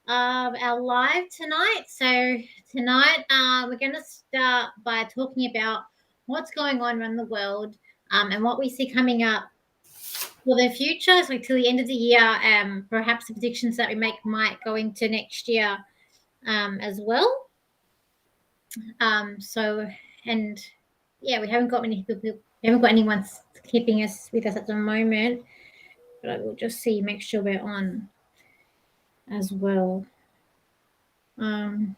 our live tonight. So tonight, we're going to start by talking about what's going on around the world, and what we see coming up for the future, so till the end of the year, perhaps the predictions that we make might go into next year, as well. So, and yeah, we haven't got many people. We haven't got anyone keeping us with us at the moment, but I will just see, make sure we're on as well. Have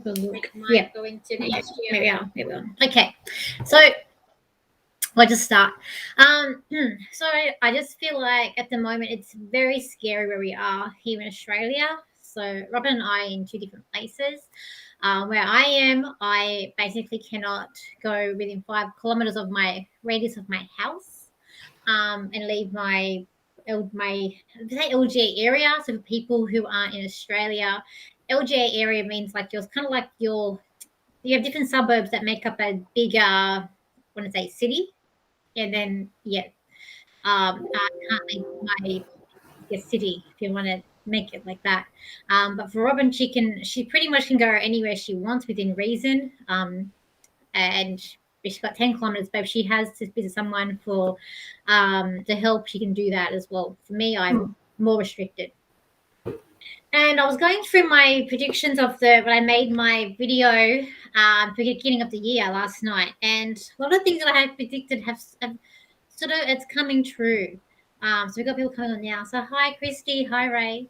a look. Yeah, going to next year. Maybe we are. Okay, so I'll just start. So I just feel like at the moment it's very scary where we are here in Australia. So Robin and I are in two different places. Where I am, I basically cannot go within 5 kilometers of my radius of my house, and leave my say LGA area. So for people who aren't in Australia, LGA area means like you're kind of like you have different suburbs that make up a bigger, I want to say, city, and then I can't leave my city if you want to make it like that. But for Robin, she pretty much can go anywhere she wants within reason. And she's got 10 kilometers, but if she has to visit someone for the help, she can do that as well. For me, I'm more restricted. And I was going through my predictions of when I made my video for the beginning of the year last night, and a lot of things that I had predicted have sort of, it's coming true. So we've got people coming on now. So hi, Christy. Hi, Ray.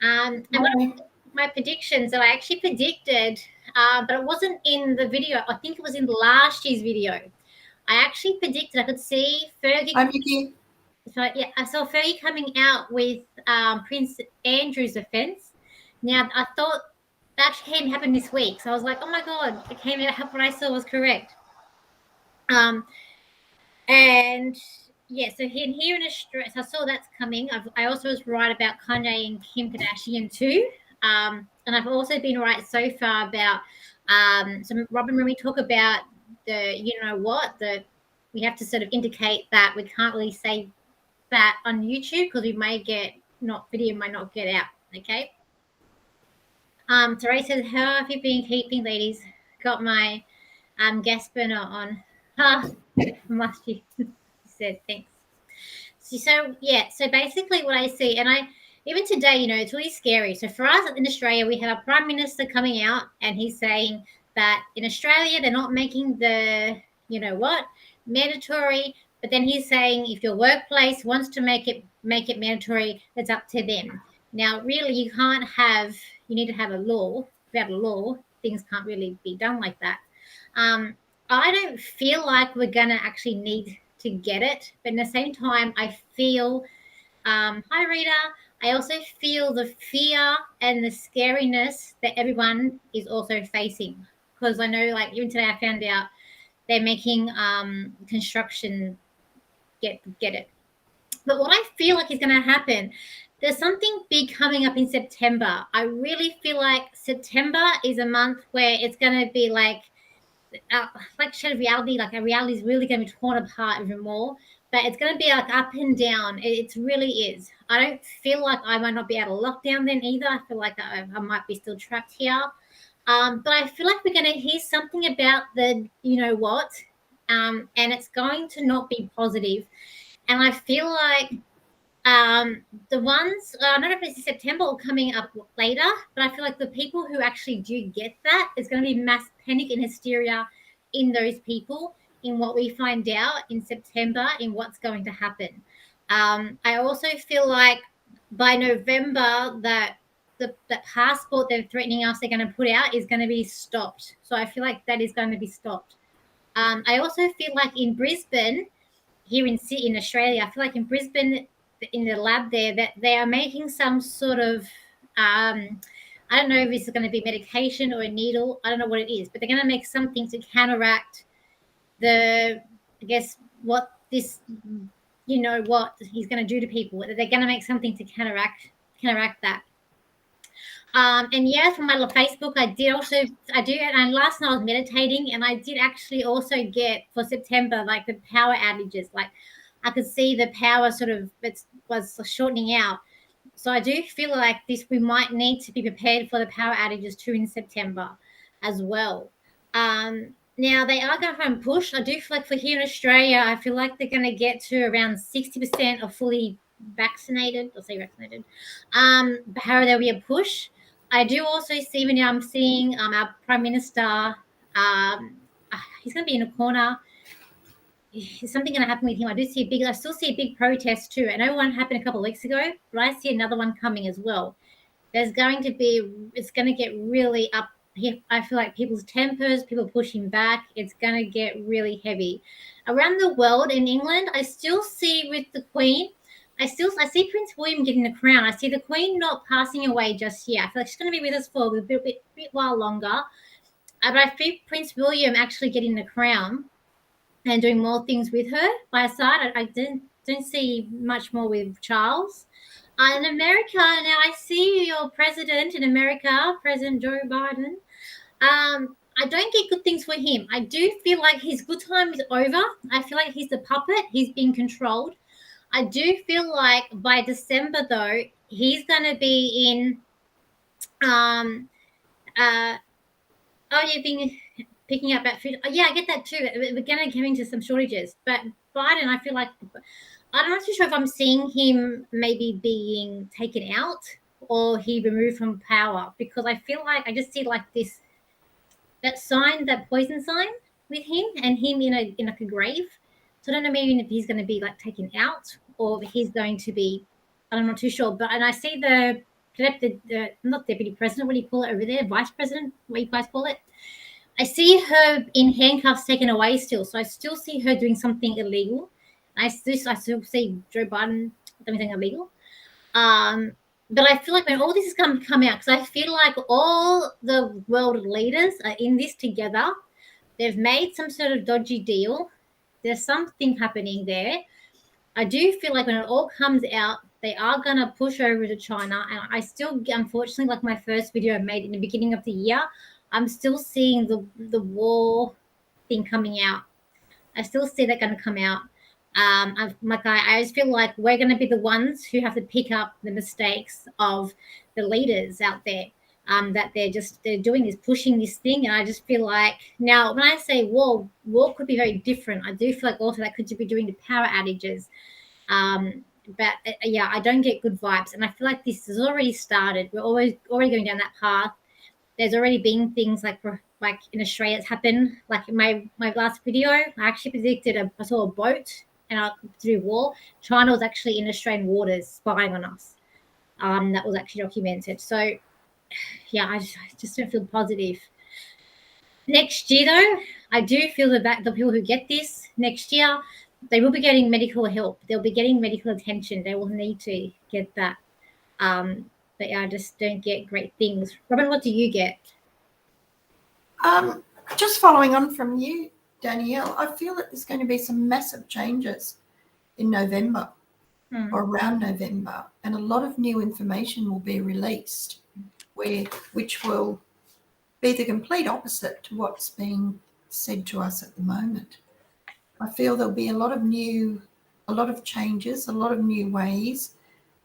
And one of my predictions that I actually predicted, but it wasn't in the video. I think it was in last year's video. I actually predicted I could see Fergie. Hi, Mickey. So yeah, I saw Fergie coming out with Prince Andrew's offence. Now I thought that happened this week, so I was like, oh my god, it came out. What I saw was correct. And yeah, so here in Australia, so I saw that's coming. I also was right about Kanye and Kim Kardashian too. And I've also been right so far about so Robin, when we talk about we have to sort of indicate that we can't really say that on YouTube because we may get video might not get out. Okay. Ray says, how have you been keeping, ladies? Got my gas burner on. Must you? Said thanks. So basically what I see, and even today, it's really scary. So for us in Australia, we have a prime minister coming out and he's saying that in Australia they're not making the mandatory, but then he's saying if your workplace wants to make it mandatory, it's up to them. Now really you need to have a law. Without a law, things can't really be done like that. I don't feel like we're gonna actually need to get it, but at the same time I feel hi Rita, I also feel the fear and the scariness that everyone is also facing, because I know, like, even today I found out they're making construction get it. But what I feel like is going to happen, there's something big coming up in September. I really feel like September is a month where it's going to be like shared reality, like a reality is really going to be torn apart even more, but it's going to be like up and down. It really is. I don't feel like I might not be out of lockdown then either. I feel like I might be still trapped here. But I feel like we're going to hear something about the and it's going to not be positive. And I feel like the ones, I don't know if it's September or coming up later, but I feel like the people who actually do get that, is going to be mass panic and hysteria in those people, in what we find out in September, in what's going to happen. I also feel like by November that the passport they're threatening us they're going to put out is going to be stopped. So I feel like that is going to be stopped. I also feel like in Brisbane, here in Australia, I feel like in Brisbane, in the lab there, that they are making some sort of I don't know if it's going to be medication or a needle. I don't know what it is, but they're going to make something to counteract what this, what he's going to do to people. They're going to make something to counteract that. And yeah, from my Facebook, and last night I was meditating, and I did actually also get for September, like, the power outages. Like, I could see the power sort of was shortening out. So I do feel like we might need to be prepared for the power outages too in September as well. Now they are going to push. I do feel like for here in Australia, I feel like they're going to get to around 60% of fully vaccinated. I'll say vaccinated. However, there'll be a push. I do also see when I'm seeing our Prime Minister. He's going to be in a corner. Is something going to happen with him? I still see a big protest too. I know one happened a couple of weeks ago, but I see another one coming as well. It's going to get really up. I feel like people's tempers, people pushing back. It's going to get really heavy. Around the world in England, I still see with the Queen, I see Prince William getting the crown. I see the Queen not passing away just yet. I feel like she's going to be with us for a bit while longer. But I feel Prince William actually getting the crown and doing more things with her by her side. I didn't see much more with Charles. In America, now I see your president in America, President Joe Biden. I don't get good things for him. I do feel like his good time is over. I feel like he's a puppet. He's being controlled. I do feel like by December, though, he's going to be in you've been picking up that food. Yeah, I get that too. We're going to come into some shortages. But Biden, I feel like, I'm not too sure if I'm seeing him maybe being taken out or he removed from power, because I feel like I just see like this, that sign, that poison sign with him and him in like a grave. So I don't know maybe if he's going to be like taken out or if he's going to be, I'm not too sure. But, and I see the not deputy president, what do you call it over there? Vice president, what do you guys call it? I see her in handcuffs taken away still. So I still see her doing something illegal. I still see Joe Biden doing something illegal. But I feel like when all this is come out, because I feel like all the world leaders are in this together. They've made some sort of dodgy deal. There's something happening there. I do feel like when it all comes out, they are going to push over to China. And I still, unfortunately, like my first video I made in the beginning of the year, I'm still seeing the war thing coming out. I still see that going to come out. I just feel like we're going to be the ones who have to pick up the mistakes of the leaders out there. That they're doing this, pushing this thing, and I just feel like now when I say war could be very different. I do feel like also that could be doing the power outages. But yeah, I don't get good vibes, and I feel like this has already started. We're already going down that path. There's already been things like in Australia it's happened. Like in my last video, I actually predicted I saw a boat and to do war. China was actually in Australian waters spying on us. That was actually documented. So yeah, I just don't feel positive. Next year, though, I do feel that the people who get this next year, they will be getting medical help. They'll be getting medical attention. They will need to get that. But yeah, I just don't get great things. Robin, what do you get? Just following on from you, Danielle, I feel that there's going to be some massive changes in November or around November, and a lot of new information will be released, which will be the complete opposite to what's being said to us at the moment. I feel there'll be a lot of changes, a lot of new ways,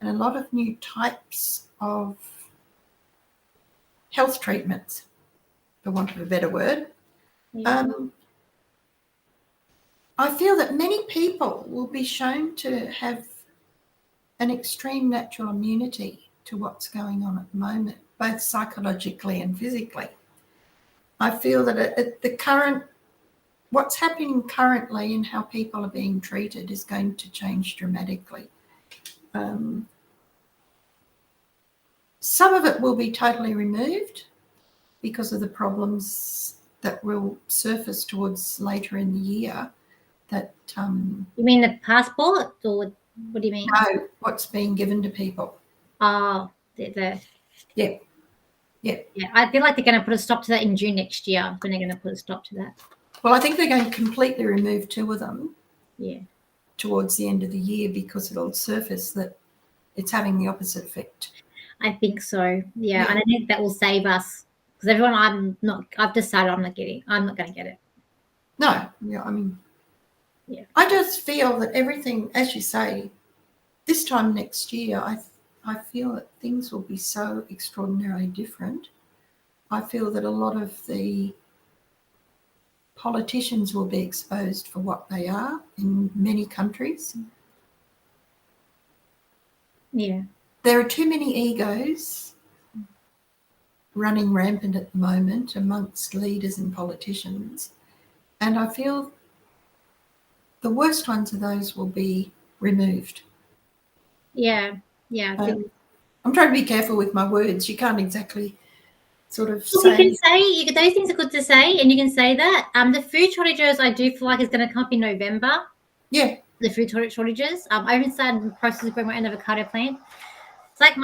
and a lot of new types of health treatments, for want of a better word. Yeah. I feel that many people will be shown to have an extreme natural immunity to what's going on at the moment, both psychologically and physically. I feel that at the current, what's happening currently and how people are being treated is going to change dramatically. Some of it will be totally removed because of the problems that will surface towards later in the year. That you mean the passport, or what do you mean? No, what's being given to people. Oh, Yeah. Yeah, I feel like they're going to put a stop to that in June next year. When they're going to put a stop to that. Well, I think they're going to completely remove 2 of them. Yeah. Towards the end of the year, because it'll surface that it's having the opposite effect. I think so. Yeah. And I think that will save us, because everyone, I've decided I'm not going to get it. No. Yeah. I mean. Yeah. I just feel that everything, as you say, this time next year, I feel that things will be so extraordinarily different. I feel that a lot of the politicians will be exposed for what they are in many countries. Yeah. There are too many egos running rampant at the moment amongst leaders and politicians. And I feel the worst ones of those will be removed. Yeah. Yeah. I'm trying to be careful with my words. You can't exactly sort of well, say. You can say those things are good to say, and you can say that. The food shortages, I do feel like is going to come up in November. Yeah. The food shortages. I even started the process of growing my own avocado plant. It's like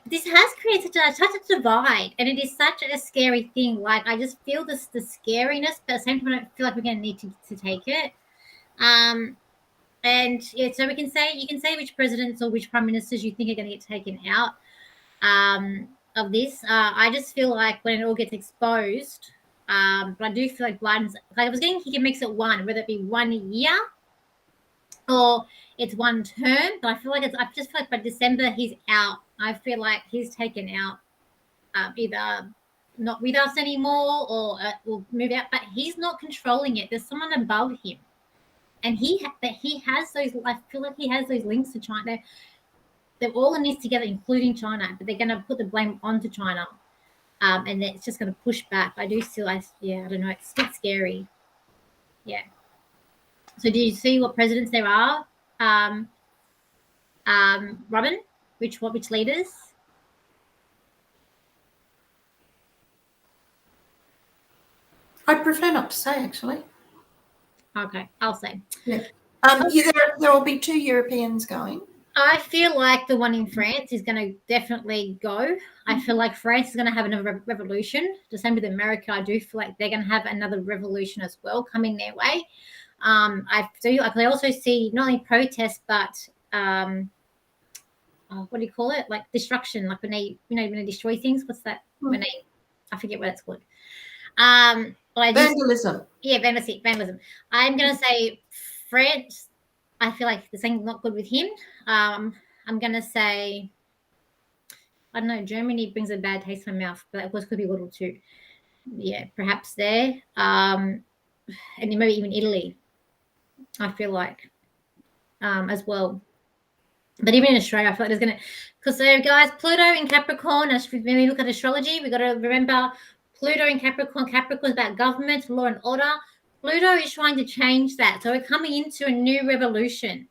this has created such a divide, and it is such a scary thing. Like I just feel the scariness, but at the same time, I don't feel like we're going to need to take it. And yeah, so you can say which presidents or which prime ministers you think are going to get taken out of this. I just feel like when it all gets exposed, but I do feel like Biden's like I was getting he can mix it one, whether it be 1 year or it's one term. But I just feel like by December he's out. I feel like he's taken out, either not with us anymore or will move out. But he's not controlling it. There's someone above him. And he has those. I feel like he has those links to China. They're all in this together, including China. But they're going to put the blame onto China, and it's just going to push back. I do still, I don't know. It's a bit scary. Yeah. So, do you see what presidents there are, Robin? Which leaders? I prefer not to say, actually. Okay, I'll say. Yeah. There will be 2 Europeans going. I feel like the one in France is going to definitely go. I feel like France is going to have another revolution. The same with America. I do feel like they're going to have another revolution as well coming their way. I also see not only protests, but what do you call it? Like destruction, like when they destroy things. What's that? When I forget what it's called. Vandalism. Yeah, vandalism. I'm going to say France. I feel like the thing's not good with him. I'm going to say, I don't know, Germany brings a bad taste in my mouth, but of course could be a little too. Yeah, perhaps there. And maybe even Italy, I feel like, as well. But even in Australia, I feel like there's going to, because guys, Pluto in Capricorn, when we look at astrology, we've got to remember Pluto in Capricorn. Capricorn is about government, law and order. Pluto is trying to change that. So we're coming into a new revolution.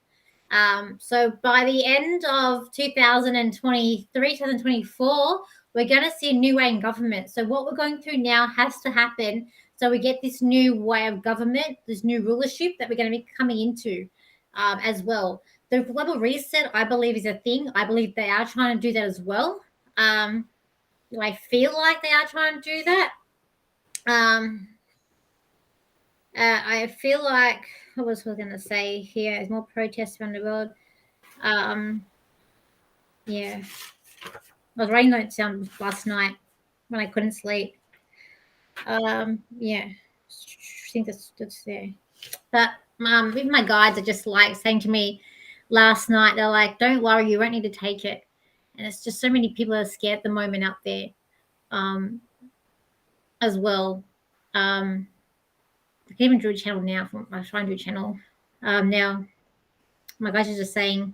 So by the end of 2023, 2024, we're going to see a new way in government. So what we're going through now has to happen. So we get this new way of government, this new rulership that we're going to be coming into as well. The global reset, I believe, is a thing. I believe they are trying to do that as well. I feel like they are trying to do that. I feel like, what was I going to say here? There's more protests around the world. Yeah. I was writing notes down last night when I couldn't sleep. Yeah. I think that's there. But even my guides are just like saying to me last night, they're like, don't worry, you won't need to take it. And it's just so many people are scared at the moment out there as well. I can even do a channel now. I try and do a channel now. My guys are just saying,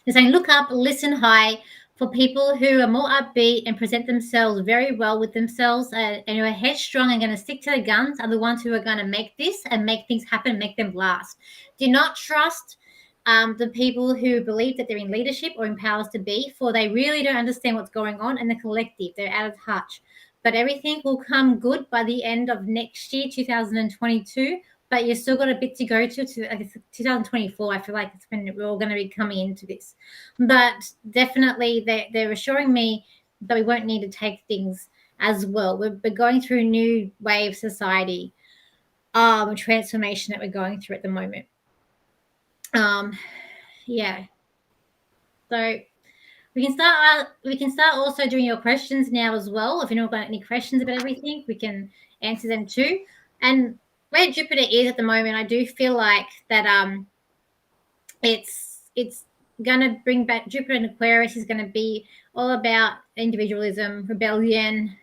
they're saying, look up, listen high for people who are more upbeat and present themselves very well with themselves and who are headstrong and going to stick to their guns are the ones who are going to make this and make things happen, make them last. Do not trust the people who believe that they're in leadership or in powers to be, for they really don't understand what's going on in the collective. They're out of touch. But everything will come good by the end of next year, 2022. But you've still got a bit to go to 2024. I feel like it's when we're all going to be coming into this. But definitely they're assuring me that we won't need to take things as well. We're going through a new way of society, transformation that we're going through at the moment. Yeah. So we can start also doing your questions now as well. If you've got any questions about everything, we can answer them too. And where Jupiter is at the moment, I do feel like that it's going to bring back Jupiter in Aquarius is going to be all about individualism, rebellion,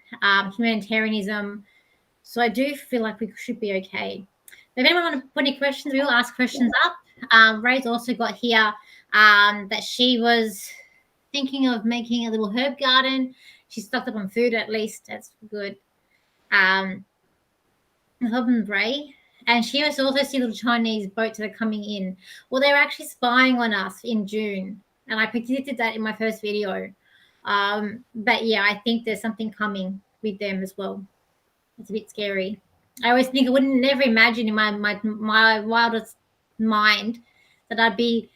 humanitarianism. So I do feel like we should be okay. If anyone want to put any questions, we will ask questions up. Ray's also got here that she was thinking of making a little herb garden. She's stocked up on food at least. That's good. Ray. And she was also see little Chinese boats that are coming in. Well, they were actually spying on us in June. And I predicted that in my first video. But yeah, I think there's something coming with them as well. It's a bit scary. I always think I wouldn't never imagine in my wildest mind that I'd be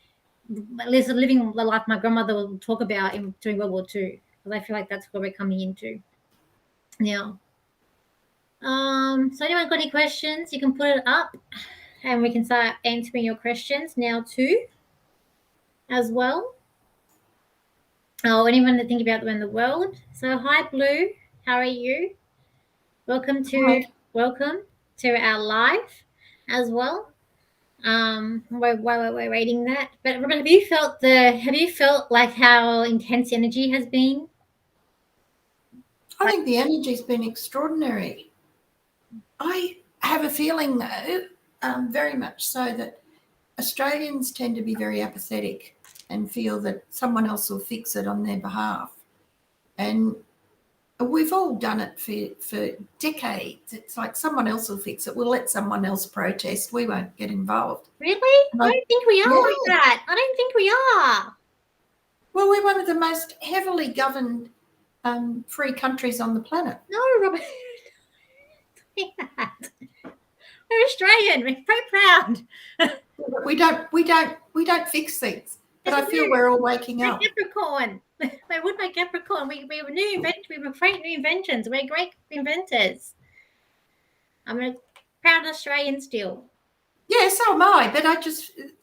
living the life my grandmother would talk about during World War II. Because I feel like that's what we're coming into now. So anyone got any questions, you can put it up and we can start answering your questions now too as well. Oh, anyone to think about them in the world. So hi Blue, how are you? Welcome to our live as well. While we're waiting that. But Robin, have you felt like how intense energy has been? I think the energy's been extraordinary. I have a feeling, though, very much so, that Australians tend to be very apathetic and feel that someone else will fix it on their behalf. And we've all done it for decades. It's like someone else will fix it. We'll let someone else protest. We won't get involved. Really? I don't think we are like that. I don't think we are. Well, we're one of the most heavily governed free countries on the planet. No, Robert. We're Australian. We're very proud. We don't fix things. But I feel we're all waking up. Capricorn. We would make Capricorn. We were we were great new inventions. We're great inventors. I'm a proud Australian still. Yeah, so am I. But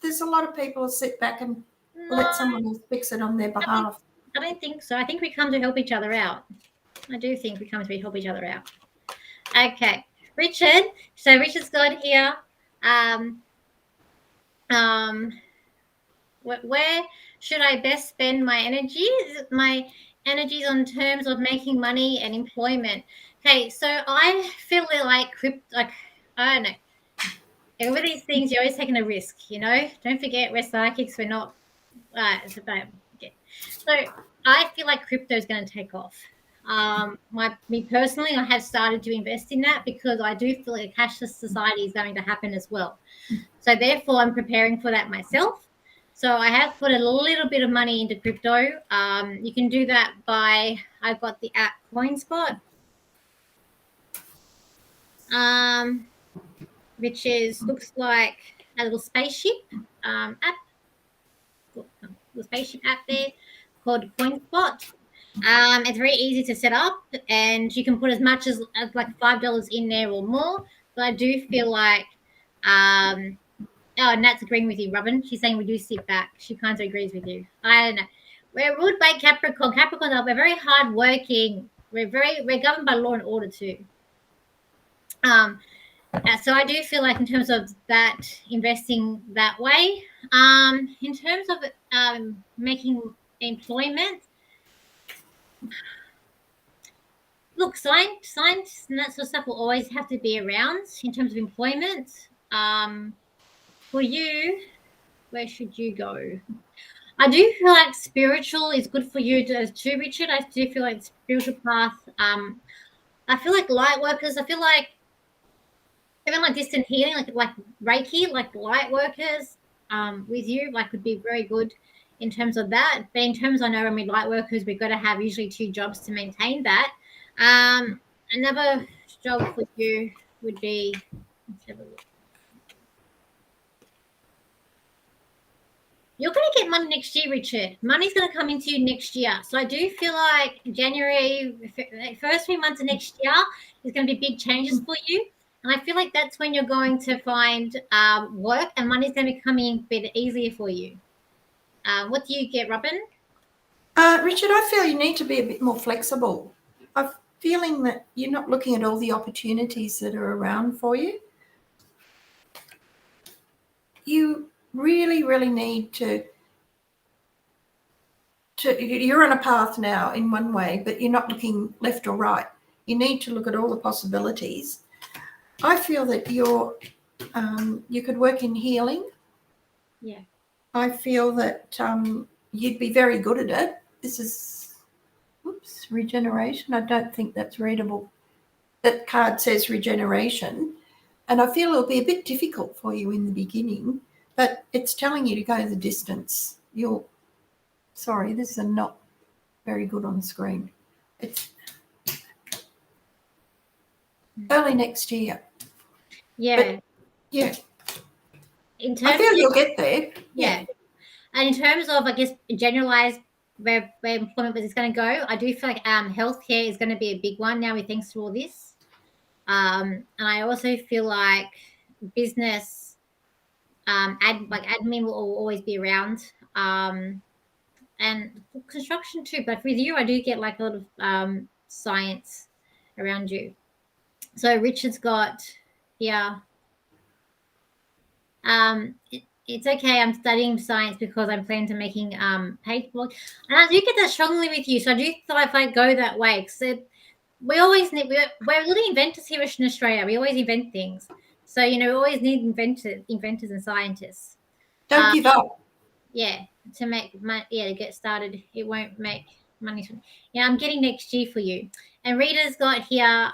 there's a lot of people who sit back and let someone else fix it on their behalf. I don't think so. I think we come to help each other out. I do think we come to help each other out. Okay, Richard. So Richard's got here. Where should I best spend my energy? My energies on terms of making money and employment. Okay, so I feel like I don't know. With these things, you're always taking a risk, you know. Don't forget, we're psychics. We're not. So I feel like crypto is going to take off. Me personally, I have started to invest in that because I do feel like a cashless society is going to happen as well. So therefore, I'm preparing for that myself. So I have put a little bit of money into crypto. You can do that I've got the app CoinSpot, which looks like a little spaceship app. The spaceship app there called CoinSpot. It's very easy to set up, and you can put as much as like $5 in there or more. But I do feel like, Nat's agreeing with you, Robin. She's saying we do sit back. She kind of agrees with you. I don't know. We're ruled by Capricorn. Capricorn, we're very hardworking. We're governed by law and order too. So I do feel like in terms of that, investing that way. In terms of making employment, look, science and that sort of stuff will always have to be around in terms of employment. For you, where should you go? I do feel like spiritual is good for you too, Richard. I do feel like spiritual path. I feel like light workers. I feel like even like distant healing, like Reiki, like light workers with you, like would be very good in terms of that. But in terms, I know when we light workers, we've got to have usually 2 jobs to maintain that. Another job for you would be, let's have a look. You're going to get money next year, Richard. Money's going to come into you next year. So I do feel like January, first 3 months of next year, there's going to be big changes for you. And I feel like that's when you're going to find work and money's going to be coming a bit easier for you. What do you get, Robin? Richard, I feel you need to be a bit more flexible. I'm feeling that you're not looking at all the opportunities that are around for you. You really, really need to you're on a path now in one way, but you're not looking left or right. You need to look at all the possibilities. I feel that you could work in healing. Yeah. I feel that you'd be very good at it. This is, regeneration. I don't think that's readable. That card says regeneration. And I feel it'll be a bit difficult for you in the beginning, but it's telling you to go the distance. Sorry, this is not very good on the screen. It's early next year. Yeah. But, yeah. I feel you'll get there. Yeah. And in terms of, I guess, generalized where employment is going to go, I do feel like healthcare is going to be a big one now with thanks to all this. And I also feel like business, admin will always be around, and construction too. But with you, I do get like a lot of science around you. So Richard's got here. It's okay. I'm studying science because I'm planning to making paperwork, and I do get that strongly with you. So I do feel if I go that way, because we always need. We're little inventors here in Australia. We always invent things. So we always need inventors and scientists. Don't give up. Yeah, to make money. Yeah, to get started. It won't make money. Yeah, I'm getting next year for you. And Rita's got here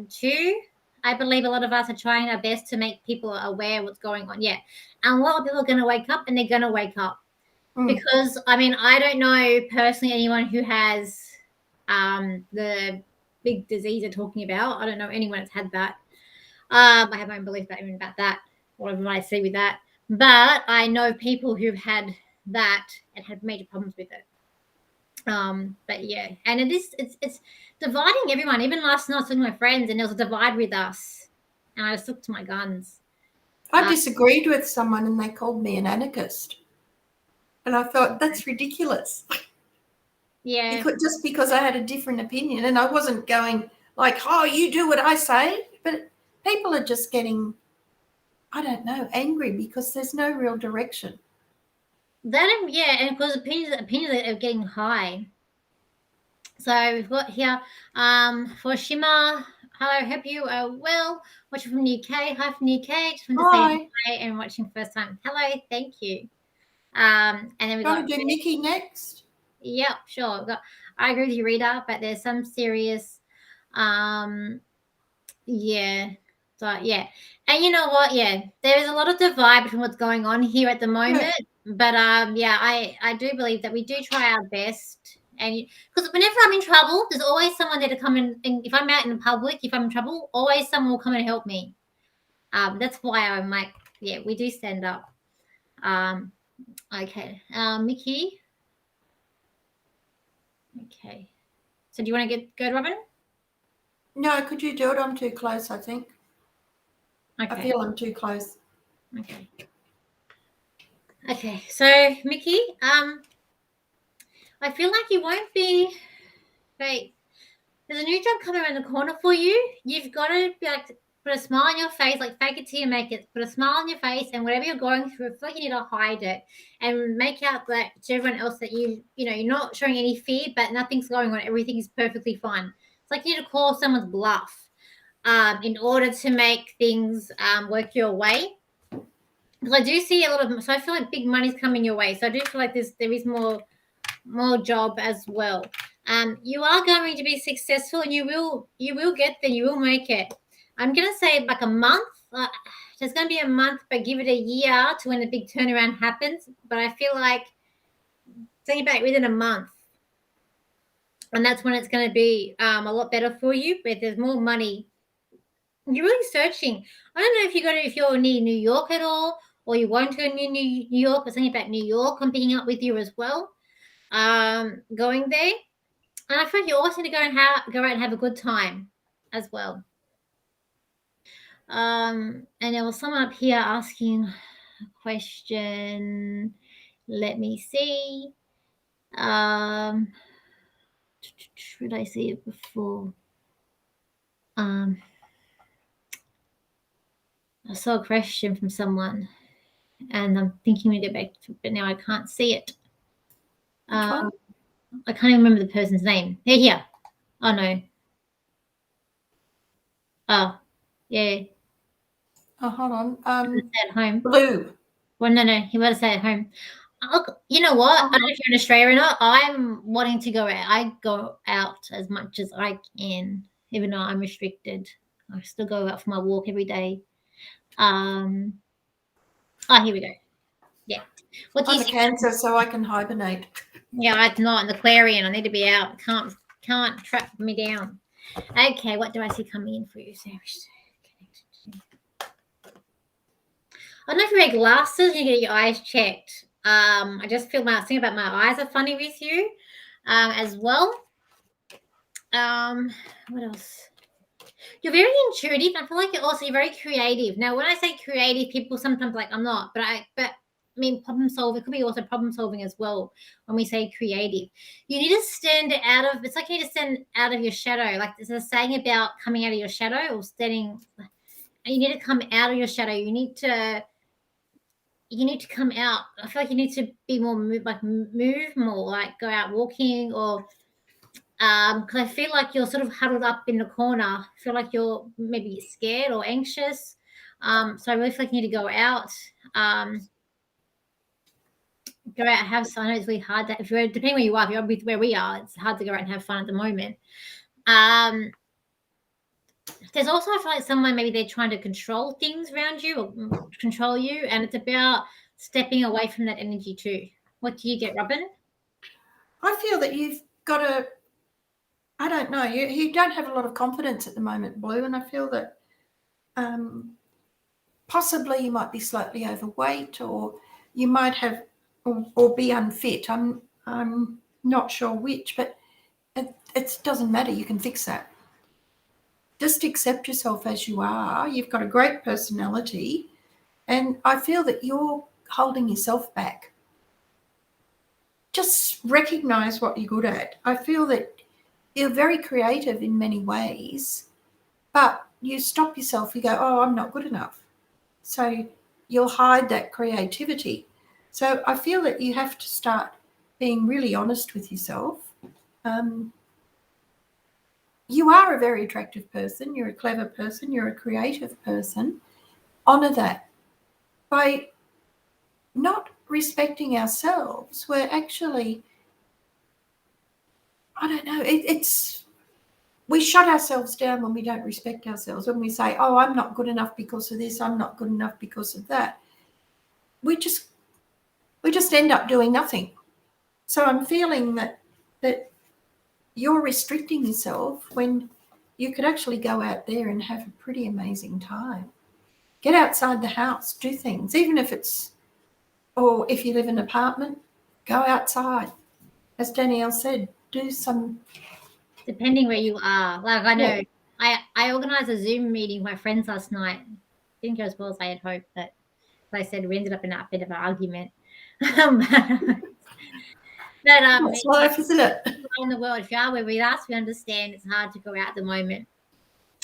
two. I believe a lot of us are trying our best to make people aware of what's going on. Yeah. And a lot of people are going to wake up, and they're going to wake up. Because, I mean, I don't know personally anyone who has the big disease they're talking about. I don't know anyone that's had that. I have my own belief about that, whatever I see with that. But I know people who've had that and had major problems with it. But yeah, and it's dividing everyone. Even last night I was talking to my friends, and there was a divide with us, and I just took to my guns. I disagreed with someone, and they called me an anarchist, and I thought that's ridiculous. Yeah, just because I had a different opinion, and I wasn't going like, "Oh, you do what I say," but people are just getting, I don't know, angry because there's no real direction. Yeah, and because opinions are getting high. So we've got here for Shima. Hello, hope you are well. Watching from the UK. Hi from the UK. Just want to say hi and watching first time. Hello, thank you. And then we got to do Nikki next. Yep, sure. I agree with you, Rita, but there's some serious yeah. So yeah. And you know what? Yeah, there is a lot of divide between what's going on here at the moment. Yeah. But yeah, I do believe that we do try our best. And because whenever I'm in trouble, there's always someone there to come and if I'm out in the public, if I'm in trouble, always someone will come and help me. That's why I'm like, yeah, we do stand up. Okay. Mickey. Okay. So do you want to go, Robin? No, could you do it? I'm too close, I think. Okay. I feel I'm too close. Okay. Okay. So, Mickey, I feel like you won't be fake. There's a new job coming around the corner for you. You've got to be like put a smile on your face, like fake it till you make it. Put a smile on your face, and whatever you're going through, I feel like you need to hide it and make out that to everyone else that you're not showing any fear, but nothing's going on. Everything is perfectly fine. It's like you need to call someone's bluff in order to make things work your way. Because I do see a lot of, so I feel like big money's coming your way. So I do feel like there is more job as well. You are going to be successful, and you will get there. You will make it. I'm gonna say like a month. There's gonna be a month, but give it a year to when the big turnaround happens. But I feel like think about it within a month, and that's when it's going to be a lot better for you. But there's more money. You're really searching. I don't know if you're near New York at all, or you want to go near New York, but something about New York I'm picking up with you as well. Going there. And I feel like you also need to go out and have a good time as well. And there was someone up here asking a question. Let me see. Should I see it before? I saw a question from someone, and I'm thinking we go back to it, but now I can't see it. I can't even remember the person's name. They're here. Oh, no. Oh, yeah. Oh, hold on. At home. Blue. Well, no. He was at home. Look, you know what? I don't know if you're in Australia or not. I'm wanting to go out. I go out as much as I can, even though I'm restricted. I still go out for my walk every day. Oh, here we go. Yeah. What do I'm you a think? Cancer, so I can hibernate. Yeah, I'm not an Aquarian. I need to be out. Can't trap me down. Okay, what do I see coming in for you, Sarah? I don't know if you wear glasses, you get your eyes checked. I just feel something about my eyes are funny with you, as well. What else? You're very intuitive. I feel like you're very creative. Now, when I say creative, people sometimes like I'm not, but I mean problem solving. It could be also problem solving as well. When we say creative, you need to stand out of. It's like you need to stand out of your shadow. Like there's a saying about coming out of your shadow or standing. You need to come out of your shadow. You need to come out. I feel like you need to be more move more, like go out walking or because I feel like you're sort of huddled up in the corner. I feel like you're maybe scared or anxious. So I really feel like you need to go out. Go out and have fun. I know it's really hard to, depending where you are, if you're with where we are, it's hard to go out and have fun at the moment. There's also, I feel like someone, maybe they're trying to control things around you or control you, and it's about stepping away from that energy too. What do you get, Robin? I feel that you've got to, I don't know, you don't have a lot of confidence at the moment, Blue, and I feel that possibly you might be slightly overweight or you might have or be unfit. I'm not sure which, but it doesn't matter. You can fix that. Just accept yourself as you are. You've got a great personality, and I feel that you're holding yourself back. Just recognize what you're good at. I feel that you're very creative in many ways, but you stop yourself. You go, oh, I'm not good enough. So you'll hide that creativity. So I feel that you have to start being really honest with yourself. You are a very attractive person. You're a clever person. You're a creative person. Honor that. By not respecting ourselves, we're actually, I don't know, we shut ourselves down when we don't respect ourselves. When we say, oh, I'm not good enough because of this, I'm not good enough because of that, we just end up doing nothing. So I'm feeling that you're restricting yourself when you could actually go out there and have a pretty amazing time. Get outside the house, do things, even if it's, or if you live in an apartment, go outside. As Danielle said, do some. Depending where you are. Like I know, I organised a Zoom meeting with my friends last night. Didn't go as well as I had hoped, but like I said, we ended up in a bit of an argument. That's life, isn't it? In the world, if you are with us, we understand it's hard to go out at the moment.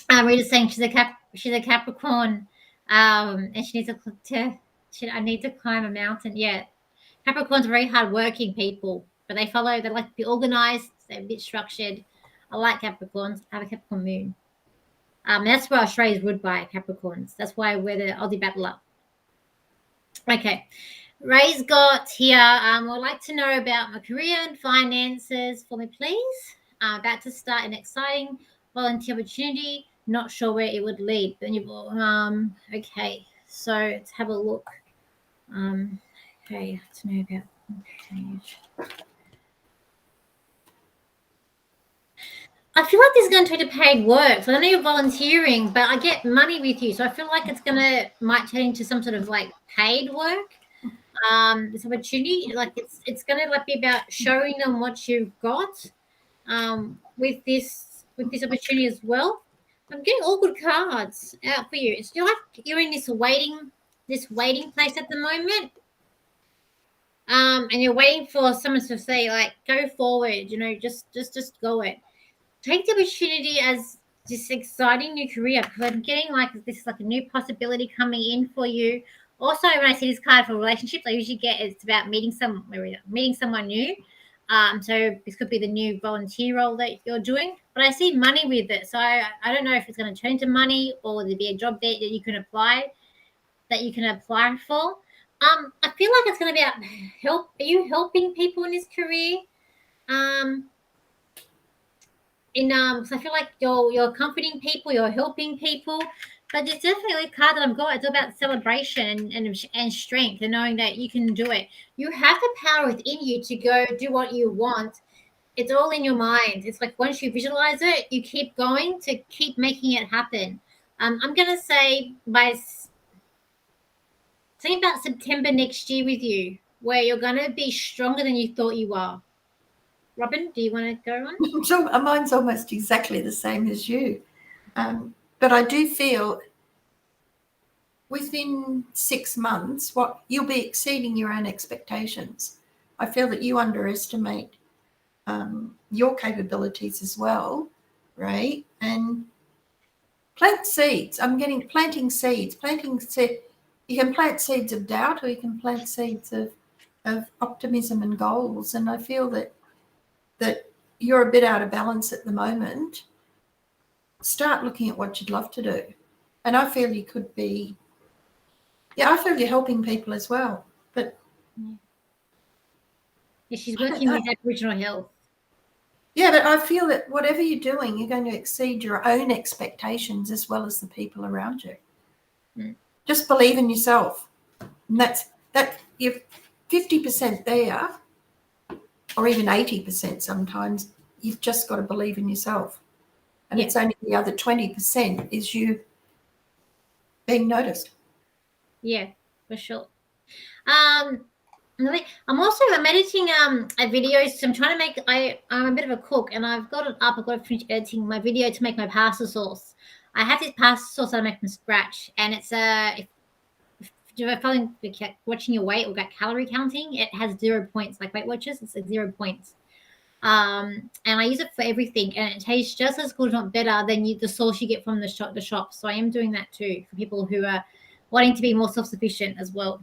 We're just saying she's a Capricorn, and she needs I need to climb a mountain. Yeah, Capricorns are very hardworking people, but they like to be organised. They're a bit structured. I like Capricorns. I have a Capricorn moon. That's why Australia is ruled by Capricorns. That's why we're the Aussie battler. Okay. Ray's got here, would like to know about my career and finances for me, please. About to start an exciting volunteer opportunity. Not sure where it would lead. Okay, so let's have a look. Okay, to know about page. I feel like this is going to be paid work. So I know you're volunteering, but I get money with you. So I feel like might turn into some sort of like paid work. This opportunity, like it's going to be about showing them what you've got. With this opportunity as well. I'm getting all good cards out for you. It's like you're in this waiting place at the moment. And you're waiting for someone to say, like, go forward, just go it. Take the opportunity as this exciting new career, because I'm getting like this is like a new possibility coming in for you. Also, when I see this card for relationships, I usually get it's about meeting someone new. So this could be the new volunteer role that you're doing. But I see money with it. So I don't know if it's going to turn to money or there'll be a job there that you can apply for. I feel like it's going to be about help. Are you helping people in this career? So I feel like you're comforting people, you're helping people, but it's definitely a card that I've got. It's about celebration and strength and knowing that you can do it. You have the power within you to go do what you want. It's all in your mind. It's like once you visualize it, you keep going to keep making it happen. I'm gonna say something about September next year with you, where you're gonna be stronger than you thought you are. Robin, do you want to go on? So mine's almost exactly the same as you. But I do feel within 6 months, you'll be exceeding your own expectations. I feel that you underestimate your capabilities as well, right? And plant seeds. I'm getting planting seeds. You can plant seeds of doubt, or you can plant seeds of optimism and goals. And I feel that you're a bit out of balance at the moment. Start looking at what you'd love to do. And I feel you could be, I feel you're helping people as well. But yeah, she's working with Aboriginal health. Yeah, but I feel that whatever you're doing, you're going to exceed your own expectations as well as the people around you. Just believe in yourself. And you're 50% there, or even 80% sometimes. You've just got to believe in yourself. And it's only the other 20% is you being noticed. Yeah, for sure. I'm editing videos. So I'm trying to make. I'm a bit of a cook, and I've got it up. I've got to finish editing my video to make my pasta sauce. I have this pasta sauce that I make from scratch, and it's if you're watching your weight or got calorie counting, it has 0 points. Like Weight Watchers, it's like 0 points. And I use it for everything, and it tastes just as good, if not better, than the sauce you get from the shop. So I am doing that too for people who are wanting to be more self-sufficient as well.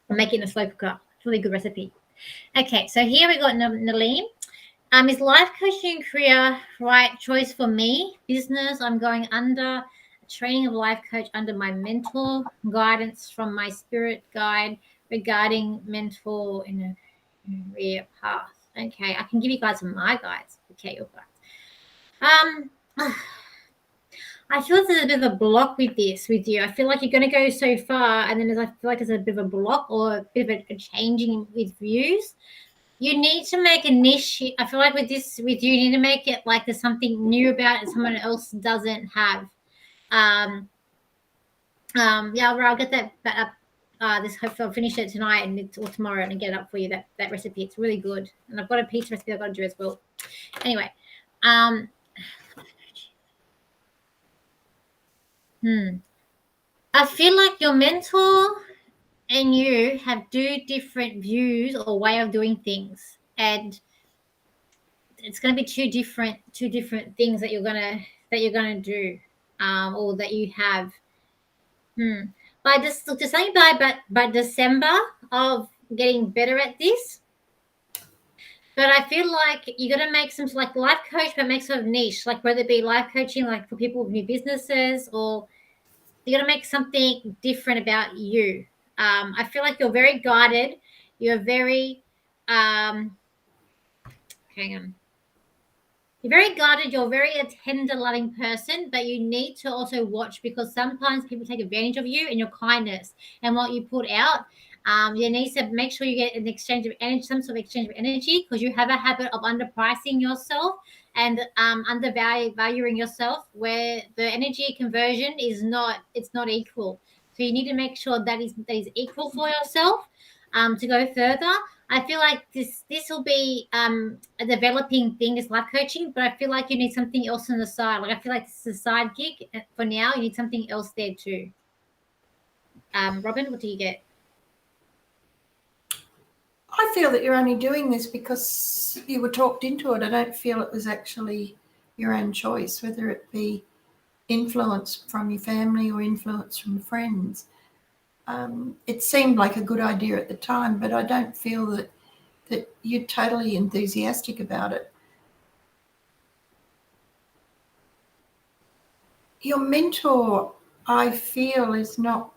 I'm making a slow cooker. It's a really good recipe. Okay, so here we got Naleen. Is life coaching career right choice for me? Business, I'm going under training of life coach under my mentor, guidance from my spirit guide regarding mentor in a career path. Okay, I can give you guys my guides. Okay, your guides. I feel there's a bit of a block with you. I feel like you're going to go so far, and then I feel like there's a bit of a block or a bit of a changing with views. You need to make a niche. I feel like with you need to make it like there's something new about it someone else doesn't have. I'll get that up. Hopefully I'll finish it tonight or tomorrow and get it up for you. That recipe, it's really good. And I've got a pizza recipe I've got to do as well. Anyway, I feel like your mentor and you have two different views or way of doing things, and it's going to be two different things that you're gonna do, or that you have. By December of getting better at this. But I feel like you're going to make some like life coach, but make sort of niche, like whether it be life coaching, like for people with new businesses, or you're going to make something different about you. I feel like you're very guided. You're very, hang on. You're very guarded. You're very a tender, loving person, but you need to also watch, because sometimes people take advantage of you and your kindness and what you put out. You need to make sure you get an exchange of energy, some sort of exchange of energy, because you have a habit of underpricing yourself and undervaluing yourself, where the energy conversion it's not equal. So you need to make sure that is equal for yourself to go further. I feel like this will be a developing thing, this life coaching, but I feel like you need something else on the side. Like I feel like this is a side gig for now. You need something else there too. Robin, what do you get? I feel that you're only doing this because you were talked into it. I don't feel it was actually your own choice, whether it be influence from your family or influence from friends. It seemed like a good idea at the time, but I don't feel that that you're totally enthusiastic about it. Your mentor, I feel, is not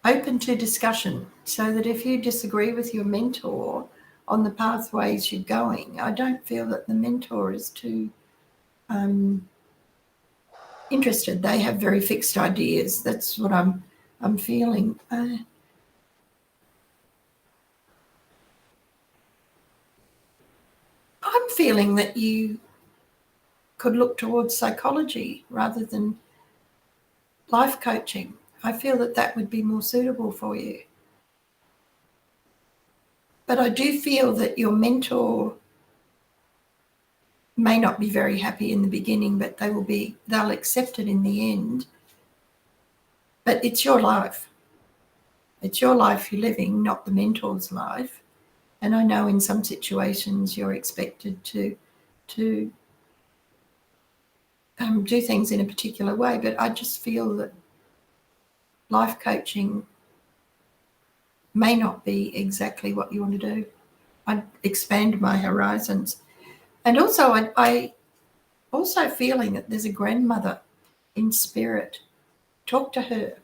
open to discussion, so that if you disagree with your mentor on the pathways you're going, I don't feel that the mentor is too interested. They have very fixed ideas. That's what I'm feeling. I'm feeling that you could look towards psychology rather than life coaching. I feel that that would be more suitable for you. But I do feel that your mentor may not be very happy in the beginning, but they'll accept it in the end. But it's your life. It's your life you're living, not the mentor's life. And I know in some situations you're expected to do things in a particular way, but I just feel that life coaching may not be exactly what you want to do. I'd expand my horizons. And also, I also feeling that there's a grandmother in spirit. Talk to her.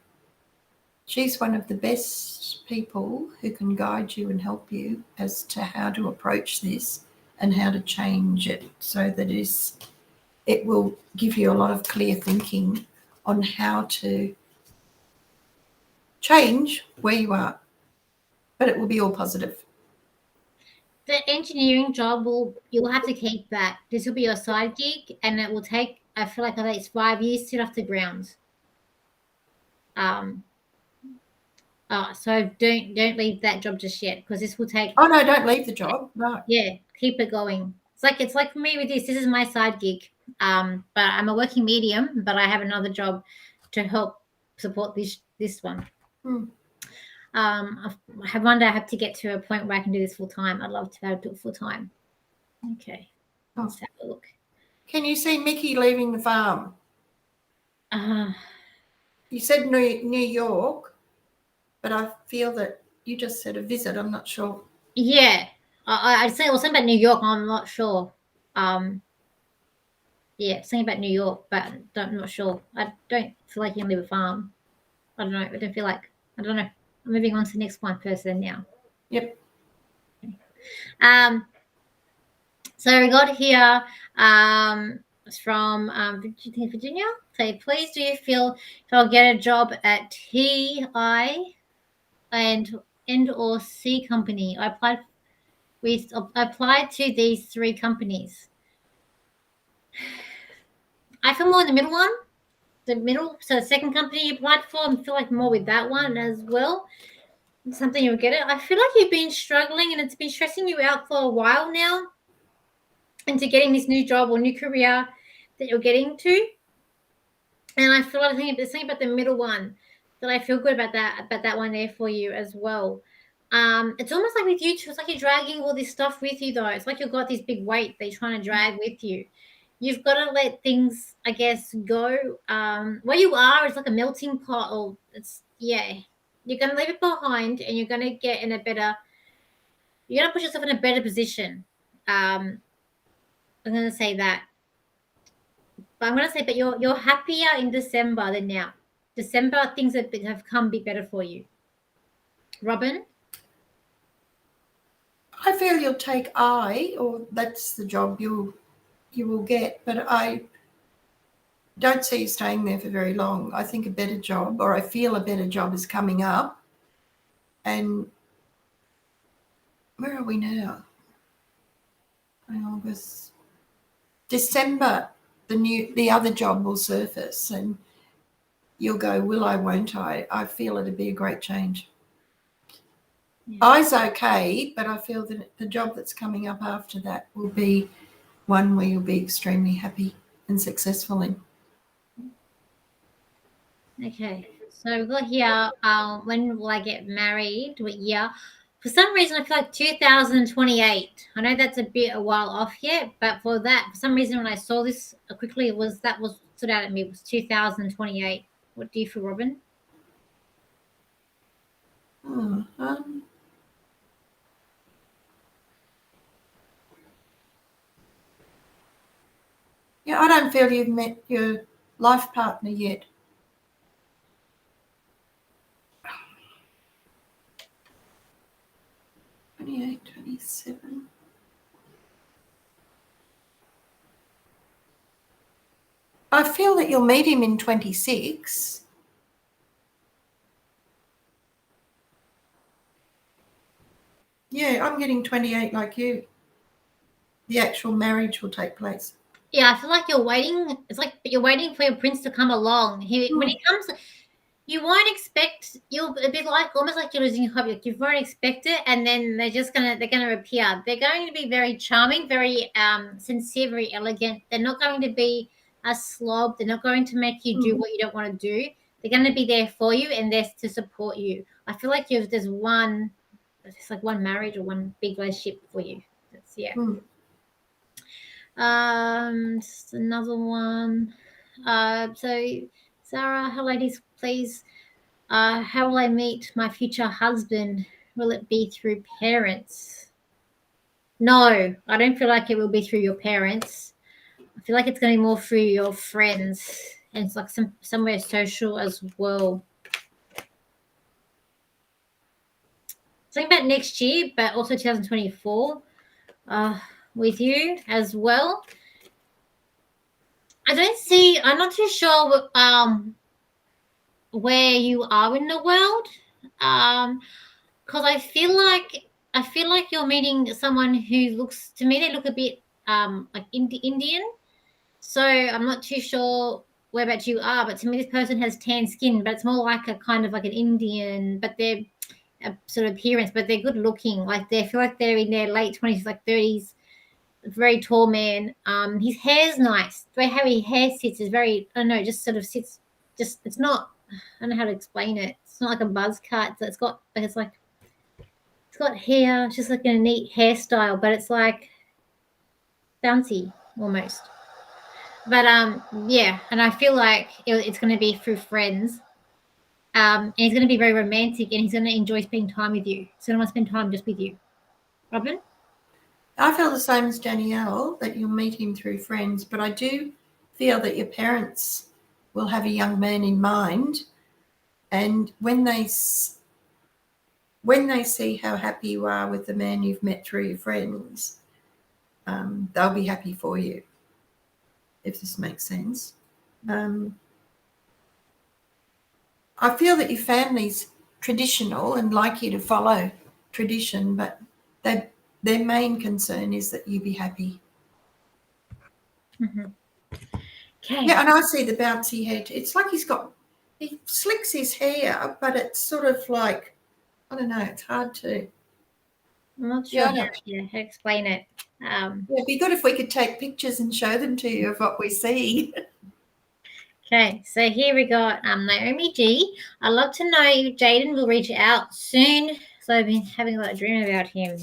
She's one of the best people who can guide you and help you as to how to approach this and how to change it so that it will give you a lot of clear thinking on how to change where you are. But it will be all positive. The engineering job you'll have to keep that. This will be your side gig, and it will take, I feel like, at least 5 years to get off the ground. So don't leave that job just yet, because this will take. Oh no, don't leave the job. No. Yeah, keep it going. It's like for me with this. This is my side gig. But I'm a working medium, but I have another job to help support this one. One day I have to get to a point where I can do this full time. I'd love to be able to do it full time. Okay, let's have a look. Can you see Mickey leaving the farm? You said New York, but I feel that you just said a visit. I'm not sure. Yeah, I'd say something about New York. I'm not sure. Yeah, something about New York, but I'm not sure. I don't feel like you can leave a farm. I don't know. I don't feel like. I don't know. I'm moving on to the next one person now. Yep. So we got here from Virginia. Say, please do you feel if I'll get a job at TI and or C company? I applied to these 3 companies. I feel more in the middle one. So the second company you applied for, I feel like more with that one as well. Something you'll get it. I feel like you've been struggling and it's been stressing you out for a while now into getting this new job or new career that you're getting to. And I feel like there's something about the middle one that I feel good about that one there for you as well. It's almost like with you too, it's like you're dragging all this stuff with you though. It's like you've got this big weight that you're trying to drag with you. You've got to let things, I guess, go. Where you are is like a melting pot, or you're going to leave it behind and you're going to get in you're going to put yourself in a better position. I'm going to say that. But I'm going to say, but you're happier in December than now. December, things have come a bit better for you. Robin? I feel you'll take or that's the job you will get, but I don't see you staying there for very long. I think a better job, or I feel a better job is coming up. And where are we now? August. December, the other job will surface and you'll go, will I, won't I? I feel it'd be a great change. Yeah. I's okay, but I feel that the job that's coming up after that will be one where you'll be extremely happy and successful in. Okay, so we've got here, when will I get married? What year? For some reason, I feel like 2028. I know that's a while off yet, but for some reason, when I saw this quickly, it was stood out at me. It was 2028. What do you feel, Robin? Yeah, I don't feel you've met your life partner yet. '28, '27. I feel that you'll meet him in 26. Yeah, I'm getting 28 like you. The actual marriage will take place. Yeah, I feel like you're waiting. It's like you're waiting for your prince to come along. When he comes, you won't expect. You'll be like almost like you're losing hope. Like you won't expect it, and then they're gonna appear. They're going to be very charming, very sincere, very elegant. They're not going to be a slob. They're not going to make you do what you don't want to do. They're going to be there for you and there to support you. I feel like there's one marriage or one big relationship for you. Yeah. Just another one. So Sarah, hello ladies, please. How will I meet my future husband? Will it be through parents? No, I don't feel like it will be through your parents. I feel like it's going to be more through your friends, and it's like somewhere social as well. Something about next year, but also 2024 with you as well. I'm not too sure where you are in the world, because I feel like you're meeting someone who looks, to me, they look a bit like Indian. So I'm not too sure whereabouts you are, but to me, this person has tan skin, but it's more like a kind of like an Indian, but they're a sort of appearance, but they're good looking. Like they feel like they're in their late 20s, like 30s. Very tall man. His hair's nice. The way how his hair sits is very, I don't know, just sort of sits. Just it's not. I don't know how to explain it. It's not like a buzz cut. So it's got hair. It's just like a neat hairstyle, but it's like bouncy almost. But yeah, and I feel like it's going to be through friends. And he's going to be very romantic, and he's going to enjoy spending time with you. So I want to spend time just with you, Robin. I feel the same as Danielle, that you'll meet him through friends, but I do feel that your parents will have a young man in mind, and when they see how happy you are with the man you've met through your friends, they'll be happy for you, if this makes sense. I feel that your family's traditional and like you to follow tradition, but their main concern is that you be happy. Mm-hmm. Okay. Yeah, and I see the bouncy head. It's like he slicks his hair, but it's sort of like, I don't know, it's hard to. I'm not sure how to explain it. It'd be good if we could take pictures and show them to you of what we see. Okay, so here we got Naomi G. I'd love to know if Jaden will reach out soon. So I've been having a lot of dream about him.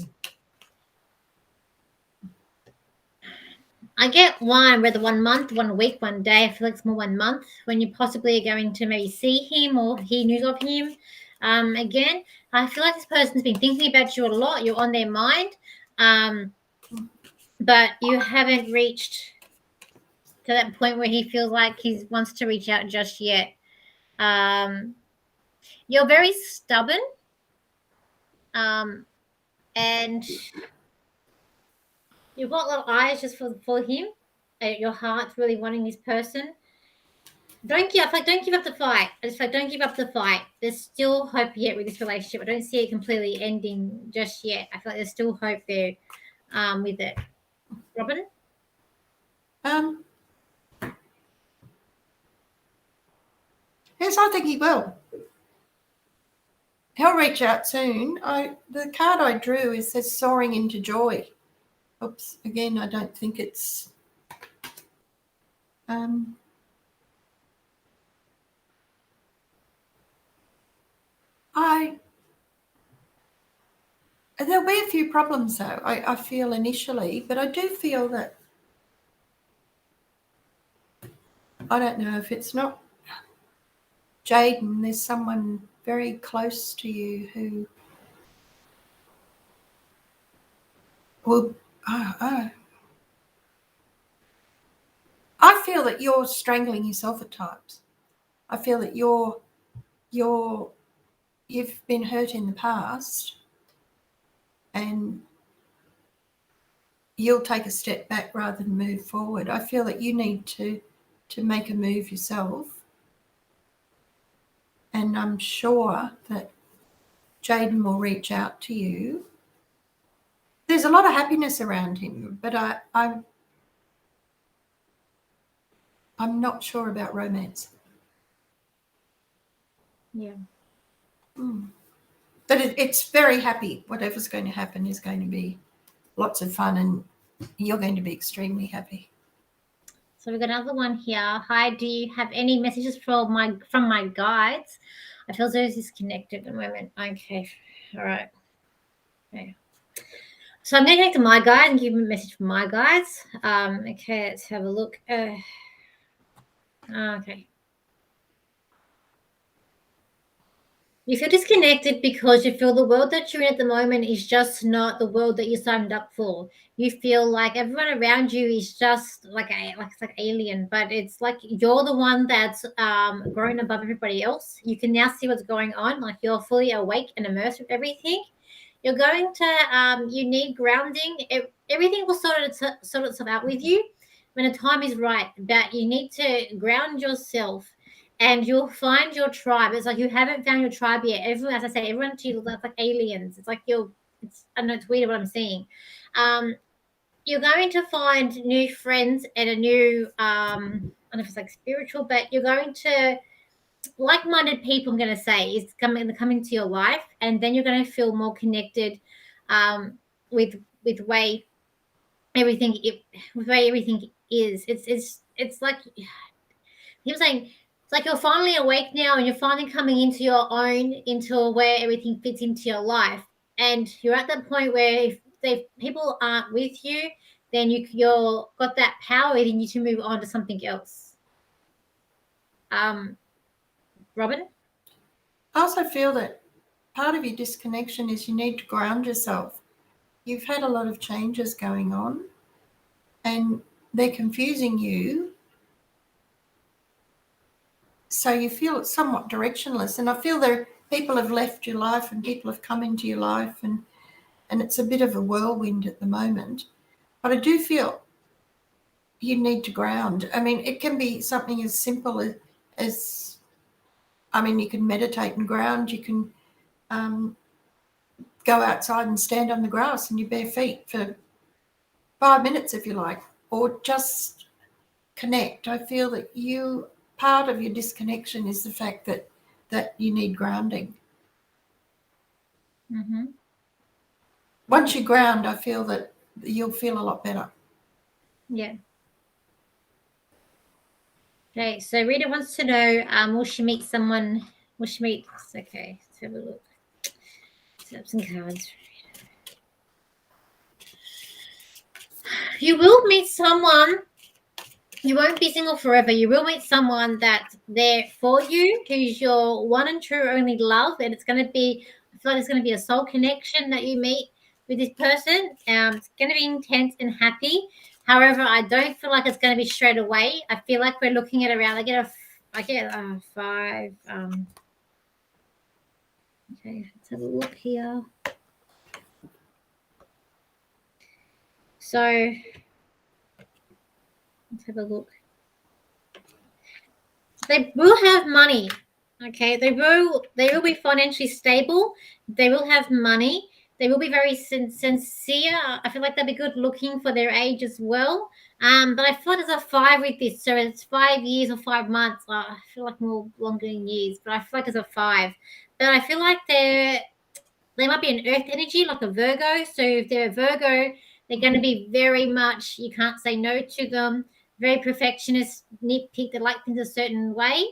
I get whether 1 month, 1 week, 1 day. I feel like it's more 1 month when you possibly are going to maybe see him or hear news of him. Again, I feel like this person's been thinking about you a lot. You're on their mind, but you haven't reached to that point where he feels like he wants to reach out just yet. You're very stubborn, and you've got a lot of eyes just for him. Your heart's really wanting this person. Don't give up the fight. I just don't give up the fight. There's still hope yet with this relationship. I don't see it completely ending just yet. I feel like there's still hope there with it. Robin? Yes, I think he will. He'll reach out soon. The card I drew says soaring into joy. Oops, again, I don't think it's. There'll be a few problems though, I feel initially, but I do feel that, I don't know if it's not Jaden, there's someone very close to you who will. I feel that you're strangling yourself at times. I feel that you've been hurt in the past, and you'll take a step back rather than move forward. I feel that you need to make a move yourself. And I'm sure that Jaden will reach out to you. There's a lot of happiness around him, but I'm not sure about romance. Yeah. But it's very happy. Whatever's going to happen is going to be lots of fun, and you're going to be extremely happy. So we've got another one here. Hi, do you have any messages from my guides? I feel so disconnected at the moment. Okay, all right. Okay. So I'm going to connect to my guide and give him a message from my guides. Okay, let's have a look. Okay. You feel disconnected because you feel the world that you're in at the moment is just not the world that you signed up for. You feel like everyone around you is just like it's like alien, but it's like you're the one that's grown above everybody else. You can now see what's going on. Like you're fully awake and immersed with everything. You're going to you need grounding. Everything will sort itself out with you when the time is right. But you need to ground yourself. And you'll find your tribe. It's like you haven't found your tribe yet. Everyone, as I say, everyone to you looks like aliens. It's like I don't know, it's weird what I'm seeing. You're going to find new friends and a new, I don't know if it's like spiritual, but you're going to like-minded people. I'm going to say is coming to your life, and then you're going to feel more connected with way everything is. It's like he was saying. It's like you're finally awake now, and you're finally coming into your own, into where everything fits into your life. And you're at that point where if people aren't with you, then you're got that power in you to move on to something else. Robin? I also feel that part of your disconnection is you need to ground yourself. You've had a lot of changes going on, and they're confusing you. So you feel somewhat directionless. And I feel there people have left your life and people have come into your life, and it's a bit of a whirlwind at the moment. But I do feel you need to ground. I mean, it can be something as simple as you can meditate and ground. You can go outside and stand on the grass in your bare feet for 5 minutes if you like, or just connect. I feel that part of your disconnection is the fact that you need grounding. Mm-hmm. Once you ground, I feel that you'll feel a lot better. Yeah. Okay, so Rita wants to know, will she meet someone? Will she meet? Okay, let's have a look. Set up some cards. You will meet someone. You won't be single forever. You will meet someone that's there for you, who's your one and true only love, and it's going to be. I feel like it's going to be a soul connection that you meet with this person. It's going to be intense and happy. However, I don't feel like it's going to be straight away. I feel like we're looking at around. I get a 5. Okay, let's have a look here. So let's have a look. They will have money. Okay, they will be financially stable. They will have money. They will be very sincere. I feel like they'll be good looking for their age as well. But I feel like there's a 5 with this, so it's 5 years or 5 months. I feel like more longer in years, but I feel like there's a 5. But I feel like they might be an earth energy, like a Virgo. So if they're a Virgo, they're going to be very much, you can't say no to them. Very perfectionist, nitpick. They like things a certain way.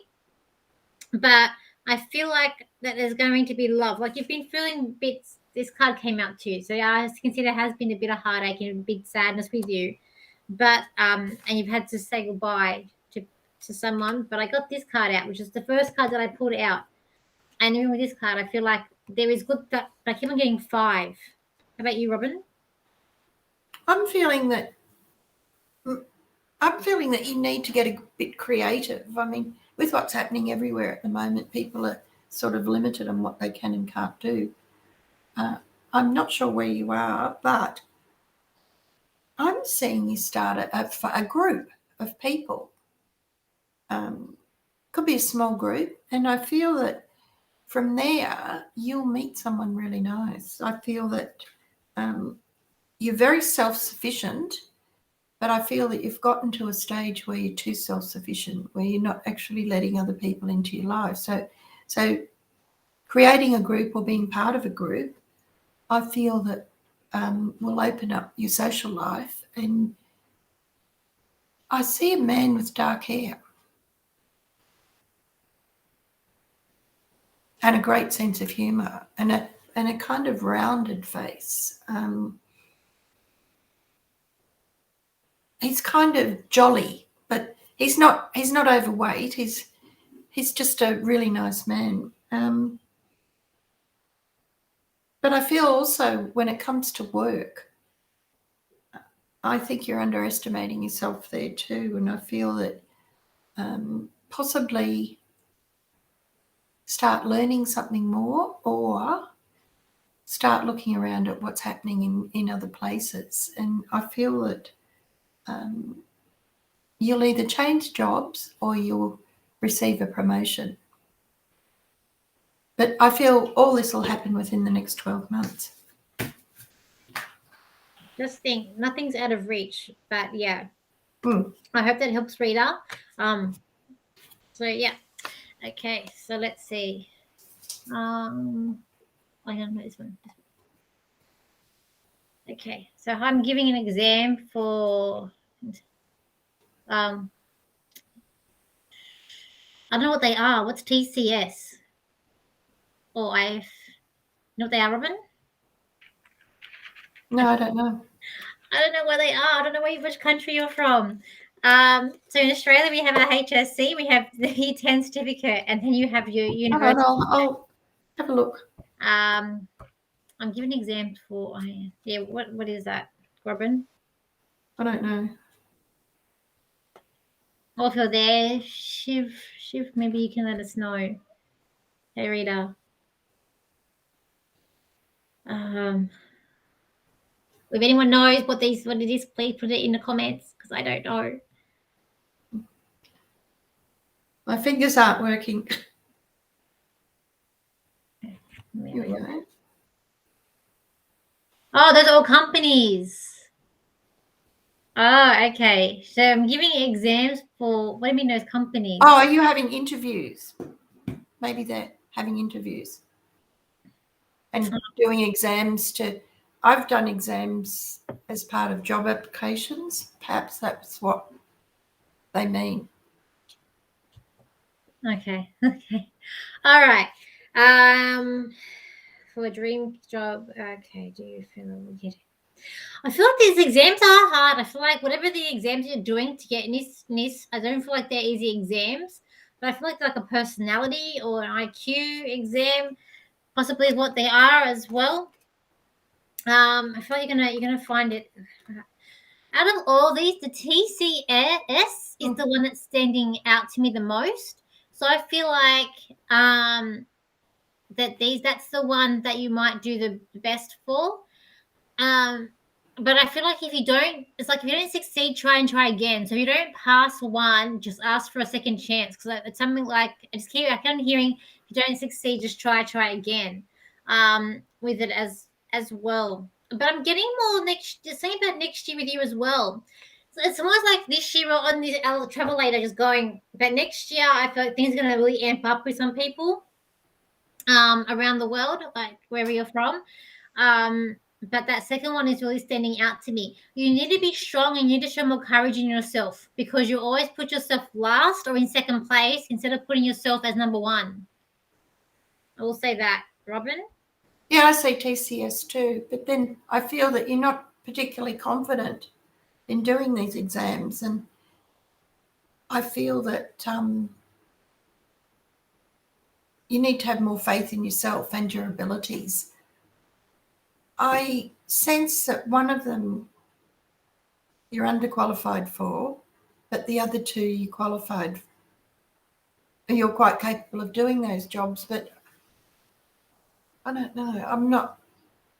But I feel like that there's going to be love. Like you've been feeling bits. This card came out too, so I can see there has been a bit of heartache and a big sadness with you. But and you've had to say goodbye to someone. But I got this card out, which is the first card that I pulled out. And even with this card, I feel like there is good, but I keep on getting 5. How about you, Robin? I'm feeling that you need to get a bit creative. I mean, with what's happening everywhere at the moment, people are sort of limited on what they can and can't do. I'm not sure where you are, but I'm seeing you start a group of people. Could be a small group, and I feel that from there you'll meet someone really nice. I feel that you're very self-sufficient, but I feel that you've gotten to a stage where you're too self-sufficient, where you're not actually letting other people into your life. So creating a group or being part of a group, I feel that will open up your social life. And I see a man with dark hair and a great sense of humour and a kind of rounded face. He's kind of jolly, but he's not overweight. He's just a really nice man. But I feel also when it comes to work, I think you're underestimating yourself there too. And I feel that possibly start learning something more or start looking around at what's happening in other places. And I feel that you'll either change jobs or you'll receive a promotion. But I feel all this will happen within the next 12 months. Just think, nothing's out of reach, but yeah. I hope that helps, Rita. So yeah. Okay, so let's see. I don't know this one. Okay, so I'm giving an exam for I don't know what they are. What's TCS? Or you know what they are, Robin? No, I don't know. I don't know where they are. I don't know which country you're from. So in Australia, we have our HSC, we have the E10 certificate, and then you have your university. I'll have a look. I'm giving exams for, yeah, what is that, Robin? I don't know. Or if you're there, Shiv, maybe you can let us know. Hey, Rita. If anyone knows what it is, please put it in the comments because I don't know. My fingers aren't working. Here we go. Oh, those are all companies. Oh, okay. So I'm giving exams for, what do you mean those companies? Oh, are you having interviews? Maybe they're having interviews and doing exams I've done exams as part of job applications. Perhaps that's what they mean. Okay. All right. For a dream job, okay. Do you feel we get it? I feel like these exams are hard. I feel like whatever the exams you're doing to get NIS, I don't feel like they're easy exams. But I feel like a personality or an IQ exam possibly is what they are as well. I feel like you're gonna find it. Out of all these, the TCS is the one that's standing out to me the most. So I feel like that's the one that you might do the best for. But I feel like if you don't succeed, try and try again. So if you don't pass one, just ask for a second chance because it's something like I keep hearing if you don't succeed, just try again. With it as well. But I'm getting more saying about next year with you as well. So it's almost like this year we're on this Travelator just going, but next year I feel like things are going to really amp up with some people around the world, like wherever you're from. But that second one is really standing out to me. You need to be strong and you need to show more courage in yourself because you always put yourself last or in second place instead of putting yourself as number one. I will say that. Robin? Yeah, I say TCS too, but then I feel that you're not particularly confident in doing these exams, and I feel that you need to have more faith in yourself and your abilities. I sense that one of them you're underqualified for, but the other two you qualified. You're quite capable of doing those jobs, but I don't know. I'm not.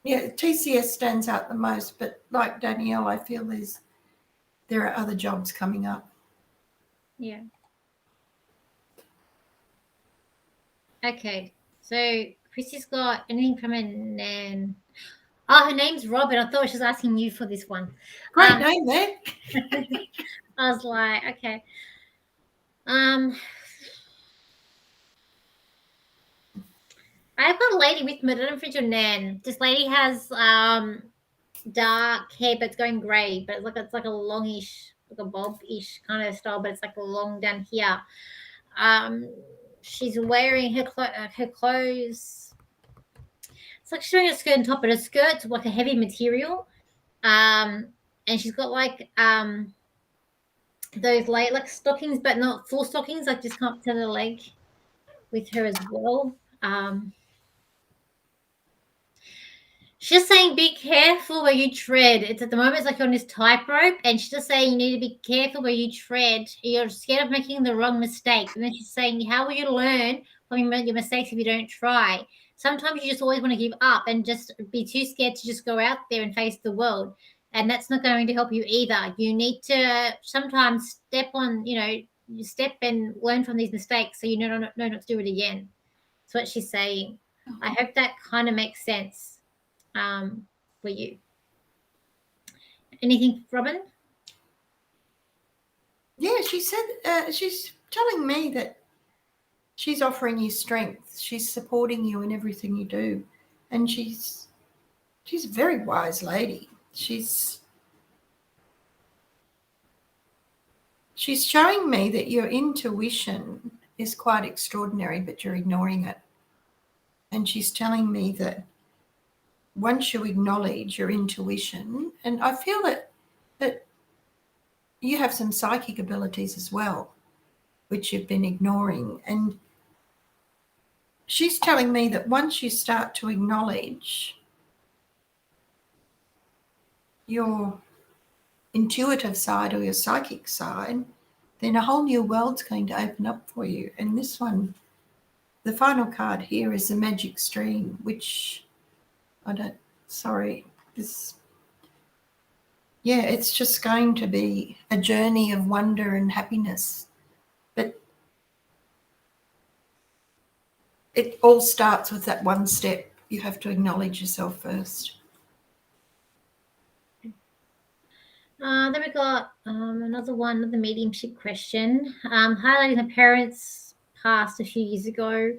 Yeah, TCS stands out the most, but like Danielle, I feel there are other jobs coming up. Yeah. Okay. So Chrissy's got anything from her nan. Oh, her name's Robin. I thought she was asking you for this one. Great name there. I was like, okay. I've got a lady with me. I don't know if it's your nan. This lady has dark hair, but it's going grey. But it's like a longish, like a bob-ish kind of style, but it's like long down here. She's wearing her clothes. It's like she's wearing a skirt on top, but her skirt's like a heavy material. And she's got like those like stockings, but not full stockings, like just come up to the leg with her as well. She's saying be careful where you tread. It's at the moment it's like you're on this tightrope, and she's just saying you need to be careful where you tread. You're scared of making the wrong mistake. And then she's saying, how will you learn from your mistakes if you don't try? Sometimes you just always want to give up and just be too scared to just go out there and face the world. And that's not going to help you either. You need to sometimes step and learn from these mistakes so you know not to do it again. That's what she's saying. I hope that kind of makes sense. For you. Anything, Robin? Yeah, she said she's telling me that she's offering you strength. She's supporting you in everything you do, and she's a very wise lady. She's showing me that your intuition is quite extraordinary, but you're ignoring it. And she's telling me that once you acknowledge your intuition, and I feel that you have some psychic abilities as well, which you've been ignoring. And she's telling me that once you start to acknowledge your intuitive side or your psychic side, then a whole new world's going to open up for you. And this one, the final card here is the Magic Stream, which it's just going to be a journey of wonder and happiness. But it all starts with that one step. You have to acknowledge yourself first. Then we got another mediumship question. Highlighting the parents passed a few years ago.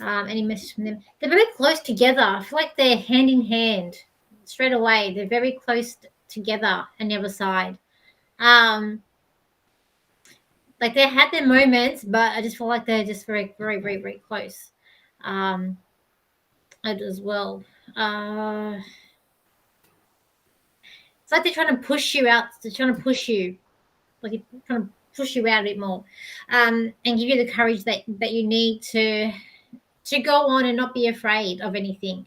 Any message from them? They're very close together. I feel like they're hand in hand straight away. They're very close together on the other side. Like they had their moments, but I just feel like they're just very, very, very, very close. As well. It's like they're trying to push you out. They're trying to push you, like they're trying to push you out a bit more, and give you the courage that you need to go on and not be afraid of anything.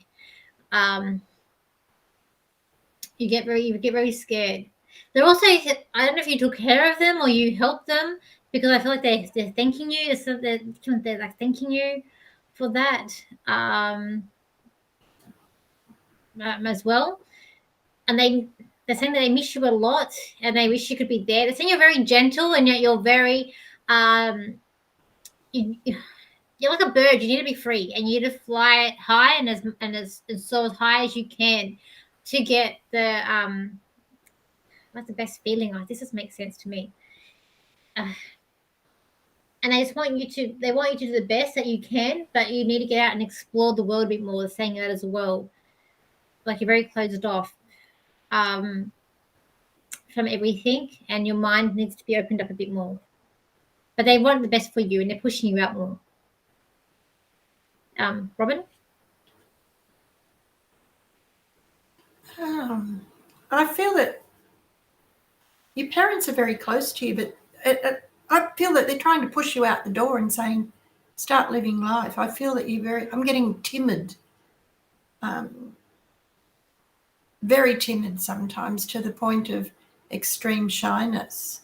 You get very scared. They're also, I don't know if you took care of them or you helped them, because I feel like they're thanking you. So they're like thanking you for that as well. And they're saying that they miss you a lot and they wish you could be there. They're saying you're very gentle and yet you're very you're like a bird. You need to be free and you need to fly high and so as high as you can to get the what's the best feeling like. This just makes sense to me. And they just want you to do the best that you can, but you need to get out and explore the world a bit more. They're saying that as well. Like you're very closed off from everything, and your mind needs to be opened up a bit more. But they want the best for you, and they're pushing you out more. Robin? I feel that your parents are very close to you, but I feel that they're trying to push you out the door and saying, start living life. I feel that I'm getting timid, very timid sometimes, to the point of extreme shyness,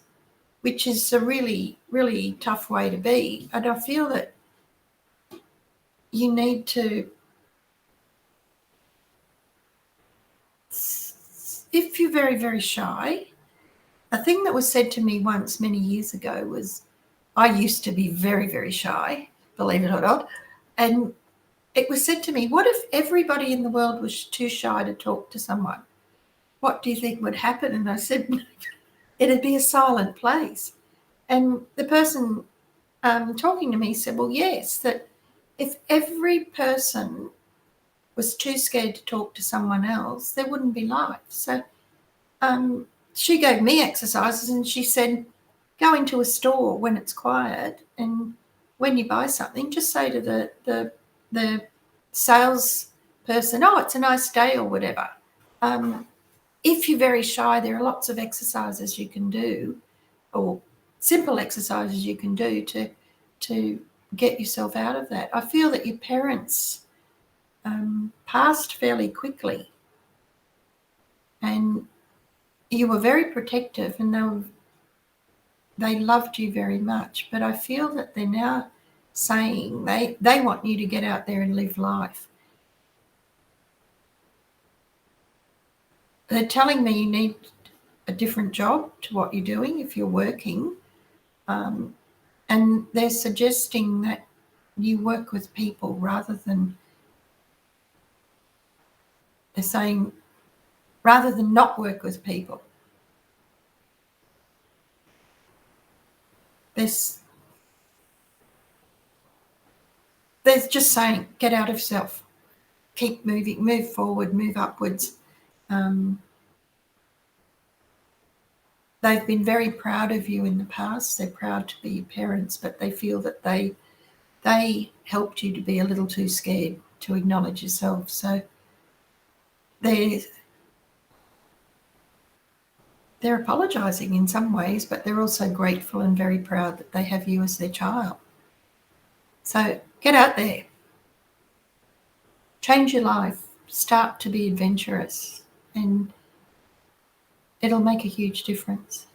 which is a really, really tough way to be. And I feel that you need to, if you're very, very shy, a thing that was said to me once many years ago was, I used to be very, very shy, believe it or not. And it was said to me, what if everybody in the world was too shy to talk to someone? What do you think would happen? And I said, it'd be a silent place. And the person talking to me said, well, yes, that if every person was too scared to talk to someone else, there wouldn't be life. So she gave me exercises, and she said, go into a store when it's quiet, and when you buy something, just say to the sales person, oh, it's a nice day or whatever. If you're very shy, there are lots of exercises you can do, or simple exercises you can do to get yourself out of that. I feel that your parents passed fairly quickly, and you were very protective, and they loved you very much. But I feel that they're now saying they want you to get out there and live life. They're telling me you need a different job to what you're doing if you're working. And they're suggesting that you work with people rather than, they're saying, rather than not work with people. There's just saying, get out of self, keep moving, move forward, move upwards. They've been very proud of you in the past. They're proud to be your parents, but they feel that they helped you to be a little too scared to acknowledge yourself. So they're apologising in some ways, but they're also grateful and very proud that they have you as their child. So get out there. Change your life. Start to be adventurous, and it'll make a huge difference.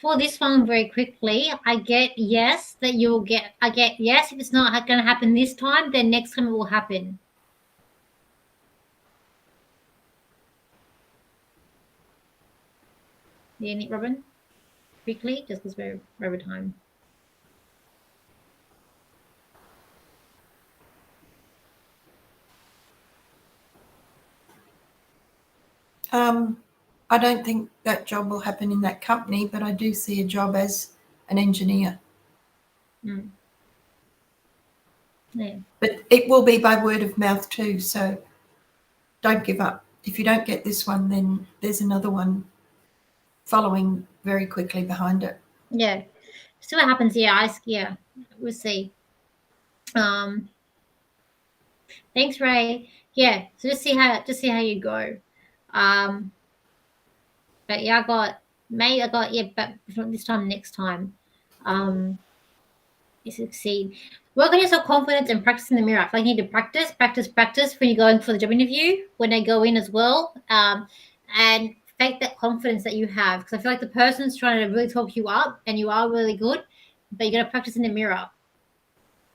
For this one, very quickly, I get yes that you'll get. I get yes if it's not going to happen this time, then next time it will happen. You need Robin? Quickly, just because we're over time. I don't think that job will happen in that company, but I do see a job as an engineer. Mm. Yeah. But it will be by word of mouth too, so don't give up. If you don't get this one, then there's another one following very quickly behind it. Yeah. See what happens here. Yeah, we'll see. Thanks, Ray. Yeah, so just see how you go. But yeah, but this time, next time, you succeed. Work on your confidence and practice in the mirror. I feel like you need to practice when you're going for the job interview, when they go in as well, and fake that confidence that you have. Because I feel like the person's trying to really talk you up, and you are really good, but you got to practice in the mirror.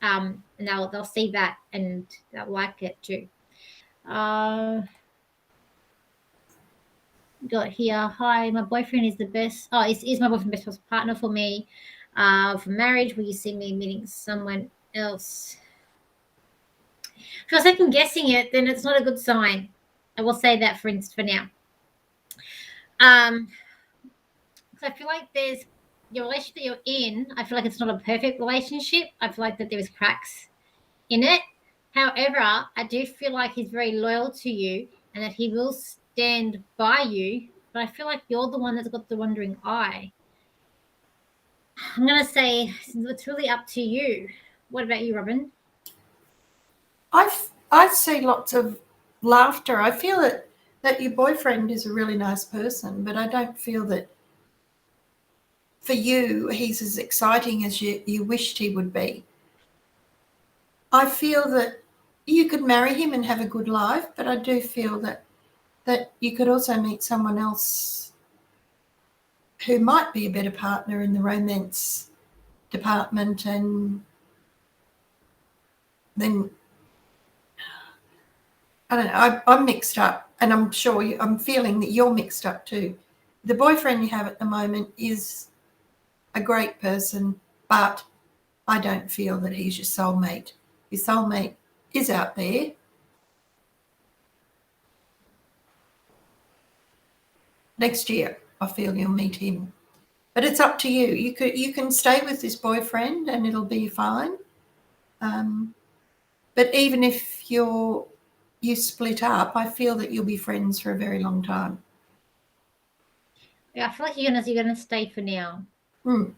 And they'll see that, and they'll like it too. Got here. Hi, my boyfriend is the best. Oh, is my boyfriend the best partner for me? For marriage, will you see me meeting someone else? If you're second guessing it, then it's not a good sign. I will say that for now. So I feel like there's your relationship that you're in. I feel like it's not a perfect relationship. I feel like that there is cracks in it. However, I do feel like he's very loyal to you, and that he will stand by you, but I feel like you're the one that's got the wandering eye. I'm going to say it's really up to you. What about you, Robin? I see lots of laughter. I feel that your boyfriend is a really nice person, but I don't feel that for you, he's as exciting as you wished he would be. I feel that you could marry him and have a good life, but I do feel that you could also meet someone else who might be a better partner in the romance department, and then I don't know, I'm mixed up, and I'm sure I'm feeling that you're mixed up too. The boyfriend you have at the moment is a great person, but I don't feel that he's your soulmate. Your soulmate is out there. Next year, I feel you'll meet him. But it's up to you. You can stay with this boyfriend and it'll be fine. But even if you split up, I feel that you'll be friends for a very long time. Yeah, I feel like you're gonna stay for now. Mm.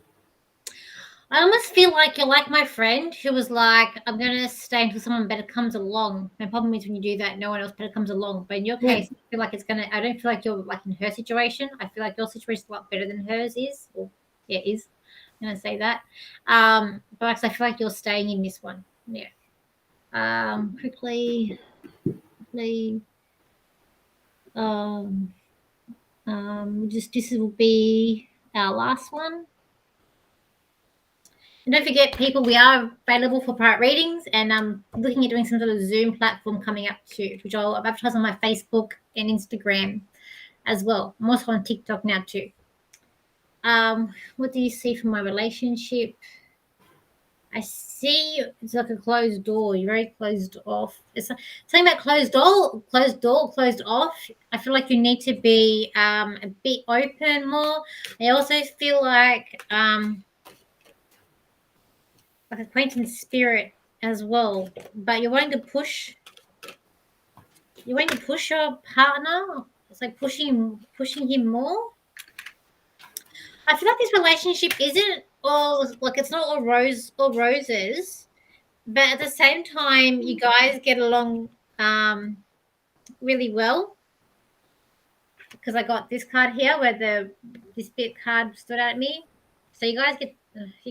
I almost feel like you're like my friend who was like, I'm going to stay until someone better comes along. The problem is when you do that, no one else better comes along. But in your case, I feel like I don't feel like you're like in her situation. I feel like your situation is a lot better than hers is. Or, yeah, is. I'm going to say that. But I feel like you're staying in this one. Yeah. Quickly. This will be our last one. And don't forget, people, we are available for private readings, and I'm looking at doing some sort of Zoom platform coming up too, which I'll advertise on my Facebook and Instagram as well. I'm also on TikTok now too. What do you see from my relationship? I see it's like a closed door. You're very closed off. It's something about closed off. I feel like you need to be a bit open more. I also feel like acquaintance spirit as well, but you're wanting to push your partner. It's like pushing him more. I feel like this relationship isn't all like, it's not all roses, but at the same time you guys get along really well, because I got this card here where this bit card stood out at me. So you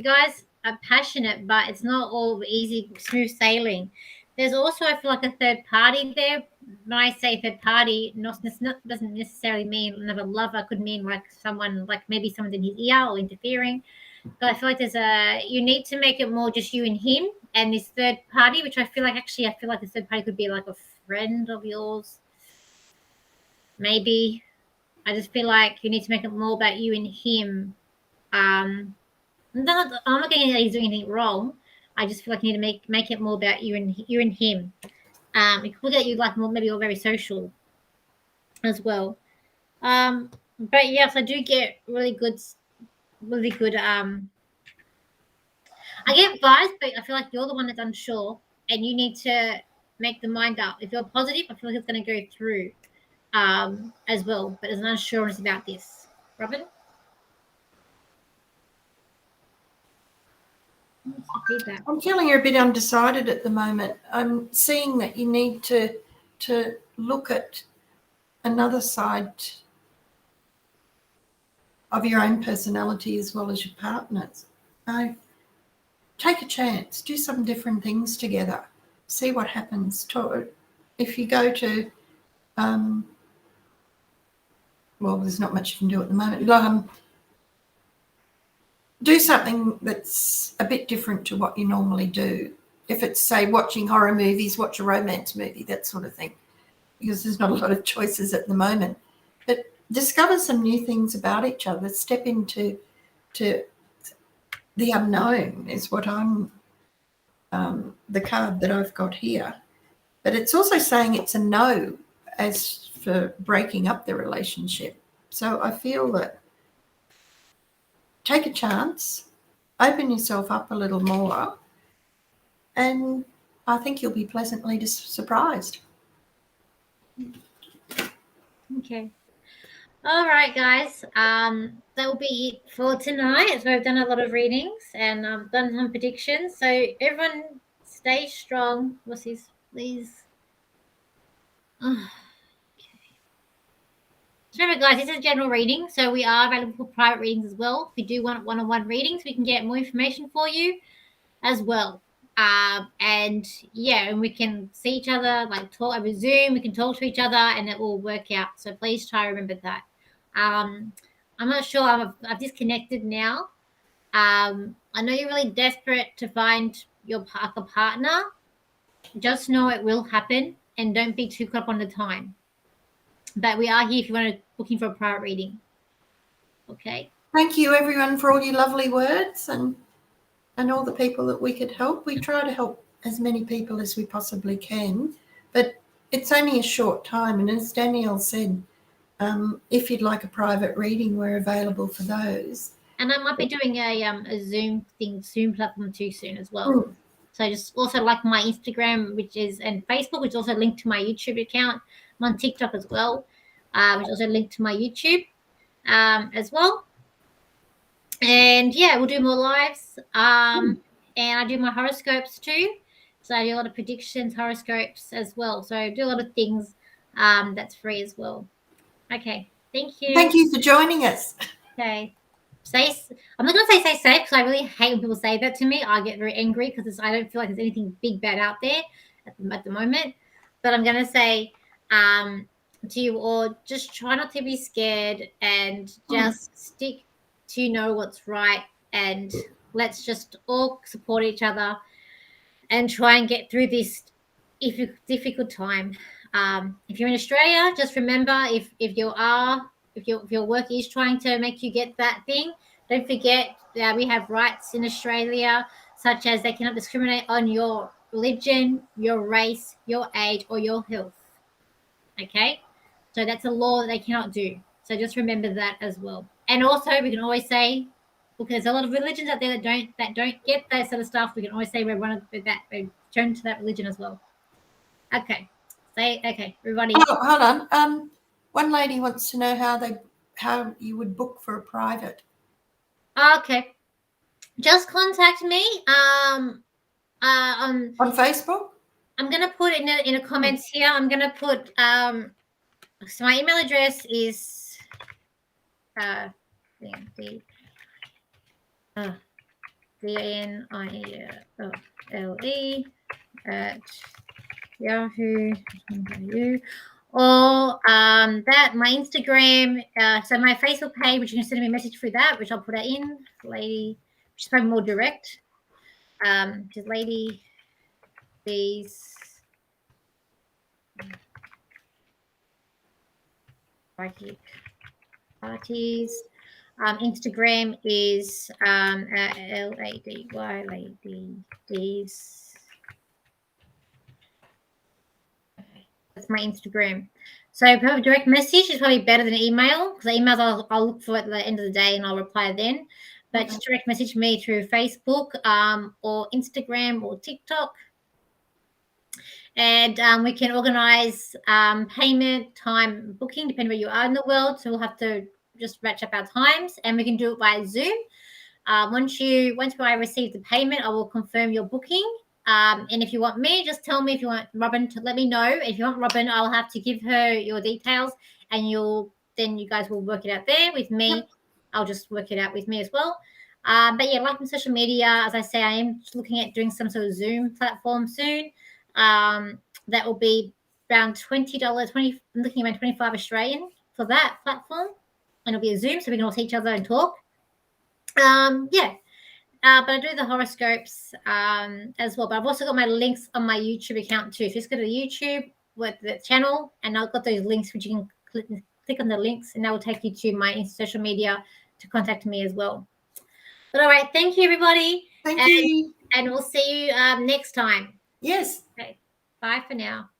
guys are passionate, but it's not all easy, smooth sailing. There's also, I feel like, a third party there. When I say third party, doesn't necessarily mean another lover. Could mean like someone, like maybe someone's in his ear or interfering. But I feel like you need to make it more just you and him and this third party, which I feel like this third party could be like a friend of yours. Maybe. I just feel like you need to make it more about you and him. I'm not getting that he's doing anything wrong. I just feel like you need to make it more about you and him. It could look at you like more, maybe you're very social as well. But yes, I do get really good. I get vibes, but I feel like you're the one that's unsure, and you need to make the mind up. If you're positive, I feel like it's going to go through as well. But there's an unsureness about this. Robin? I'm feeling you're a bit undecided at the moment. I'm seeing that you need to look at another side of your own personality as well as your partner's. Take a chance, do some different things together, see what happens. If you go to, well, there's not much you can do at the moment. Do something that's a bit different to what you normally do. If it's, say, watching horror movies, watch a romance movie, that sort of thing, because there's not a lot of choices at the moment. But discover some new things about each other. Step into the unknown is what I'm, the card that I've got here. But it's also saying it's a no as for breaking up the relationship. So I feel that take a chance, open yourself up a little more, and I think you'll be pleasantly surprised. Okay. All right, guys. That will be it for tonight. So I've done a lot of readings and done some predictions. So everyone stay strong. What's this, please? Okay. So remember, guys, this is a general reading, so we are available for private readings as well. If you do want one-on-one readings, we can get more information for you as well. And yeah, and we can see each other, like talk over Zoom. We can talk to each other, and it will work out. So please try to remember that. I'm not sure. I've disconnected now. I know you're really desperate to find your partner. Just know it will happen, and don't be too caught up on the time. But we are here if you want to looking for a private reading. Okay. Thank you, everyone, for all your lovely words and all the people that we could help. We try to help as many people as we possibly can, but it's only a short time. And as Danielle said, if you'd like a private reading, we're available for those. And I might be doing a Zoom platform too soon as well. So just also like my Instagram, and Facebook, which is also linked to my YouTube account. I'm on TikTok as well, which is also linked to my YouTube as well. And yeah, we'll do more lives. And I do my horoscopes too. So I do a lot of predictions, horoscopes as well. So I do a lot of things that's free as well. Okay. Thank you. Thank you for joining us. Okay. I'm not going to say safe because I really hate when people say that to me. I get very angry because I don't feel like there's anything big bad out there at the moment. But I'm going to say to you all, just try not to be scared and just stick to know what's right, and let's just all support each other and try and get through this difficult time. If you're in Australia, just remember if your work is trying to make you get that thing, don't forget that we have rights in Australia, such as they cannot discriminate on your religion, your race, your age, or your health. Okay, so that's a law that they cannot do. So just remember that as well. And also, we can always say, look, there's a lot of religions out there that don't get that sort of stuff. We can always say we're turn to that religion as well. Okay, everybody. Oh, hold on. One lady wants to know how you would book for a private. Okay, just contact me. On Facebook. I'm gonna put in the comments here. I'm gonna put so my email address is DANIELE at Yahoo. Or that my Instagram, so my Facebook page, which you can send me a message through that, which I'll put it in, lady, which is probably more direct. Just lady these parties. Instagram is ladies. Okay, that's my Instagram. So probably direct message is probably better than email, because emails I'll look for at the end of the day and I'll reply then. But just direct message me through Facebook or Instagram or TikTok. And we can organize payment, time, booking, depending where you are in the world. So we'll have to just match up our times, and we can do it by Zoom. Once I receive the payment, I will confirm your booking. And if you want me, just tell me. If you want Robin, to let me know. If you want Robin, I'll have to give her your details, and then you guys will work it out there with me. Yep. I'll just work it out with me as well. But yeah, like on social media, as I say, I am looking at doing some sort of Zoom platform soon. That will be around $20. I'm looking around 25 Australian for that platform, and it'll be a Zoom, so we can all see each other and talk. Yeah. But I do the horoscopes as well. But I've also got my links on my YouTube account too. So just go to YouTube with the channel, and I've got those links which you can click on the links, and that will take you to my social media to contact me as well. But all right, thank you, everybody. Thank you. And we'll see you next time. Yes. Okay. Bye for now.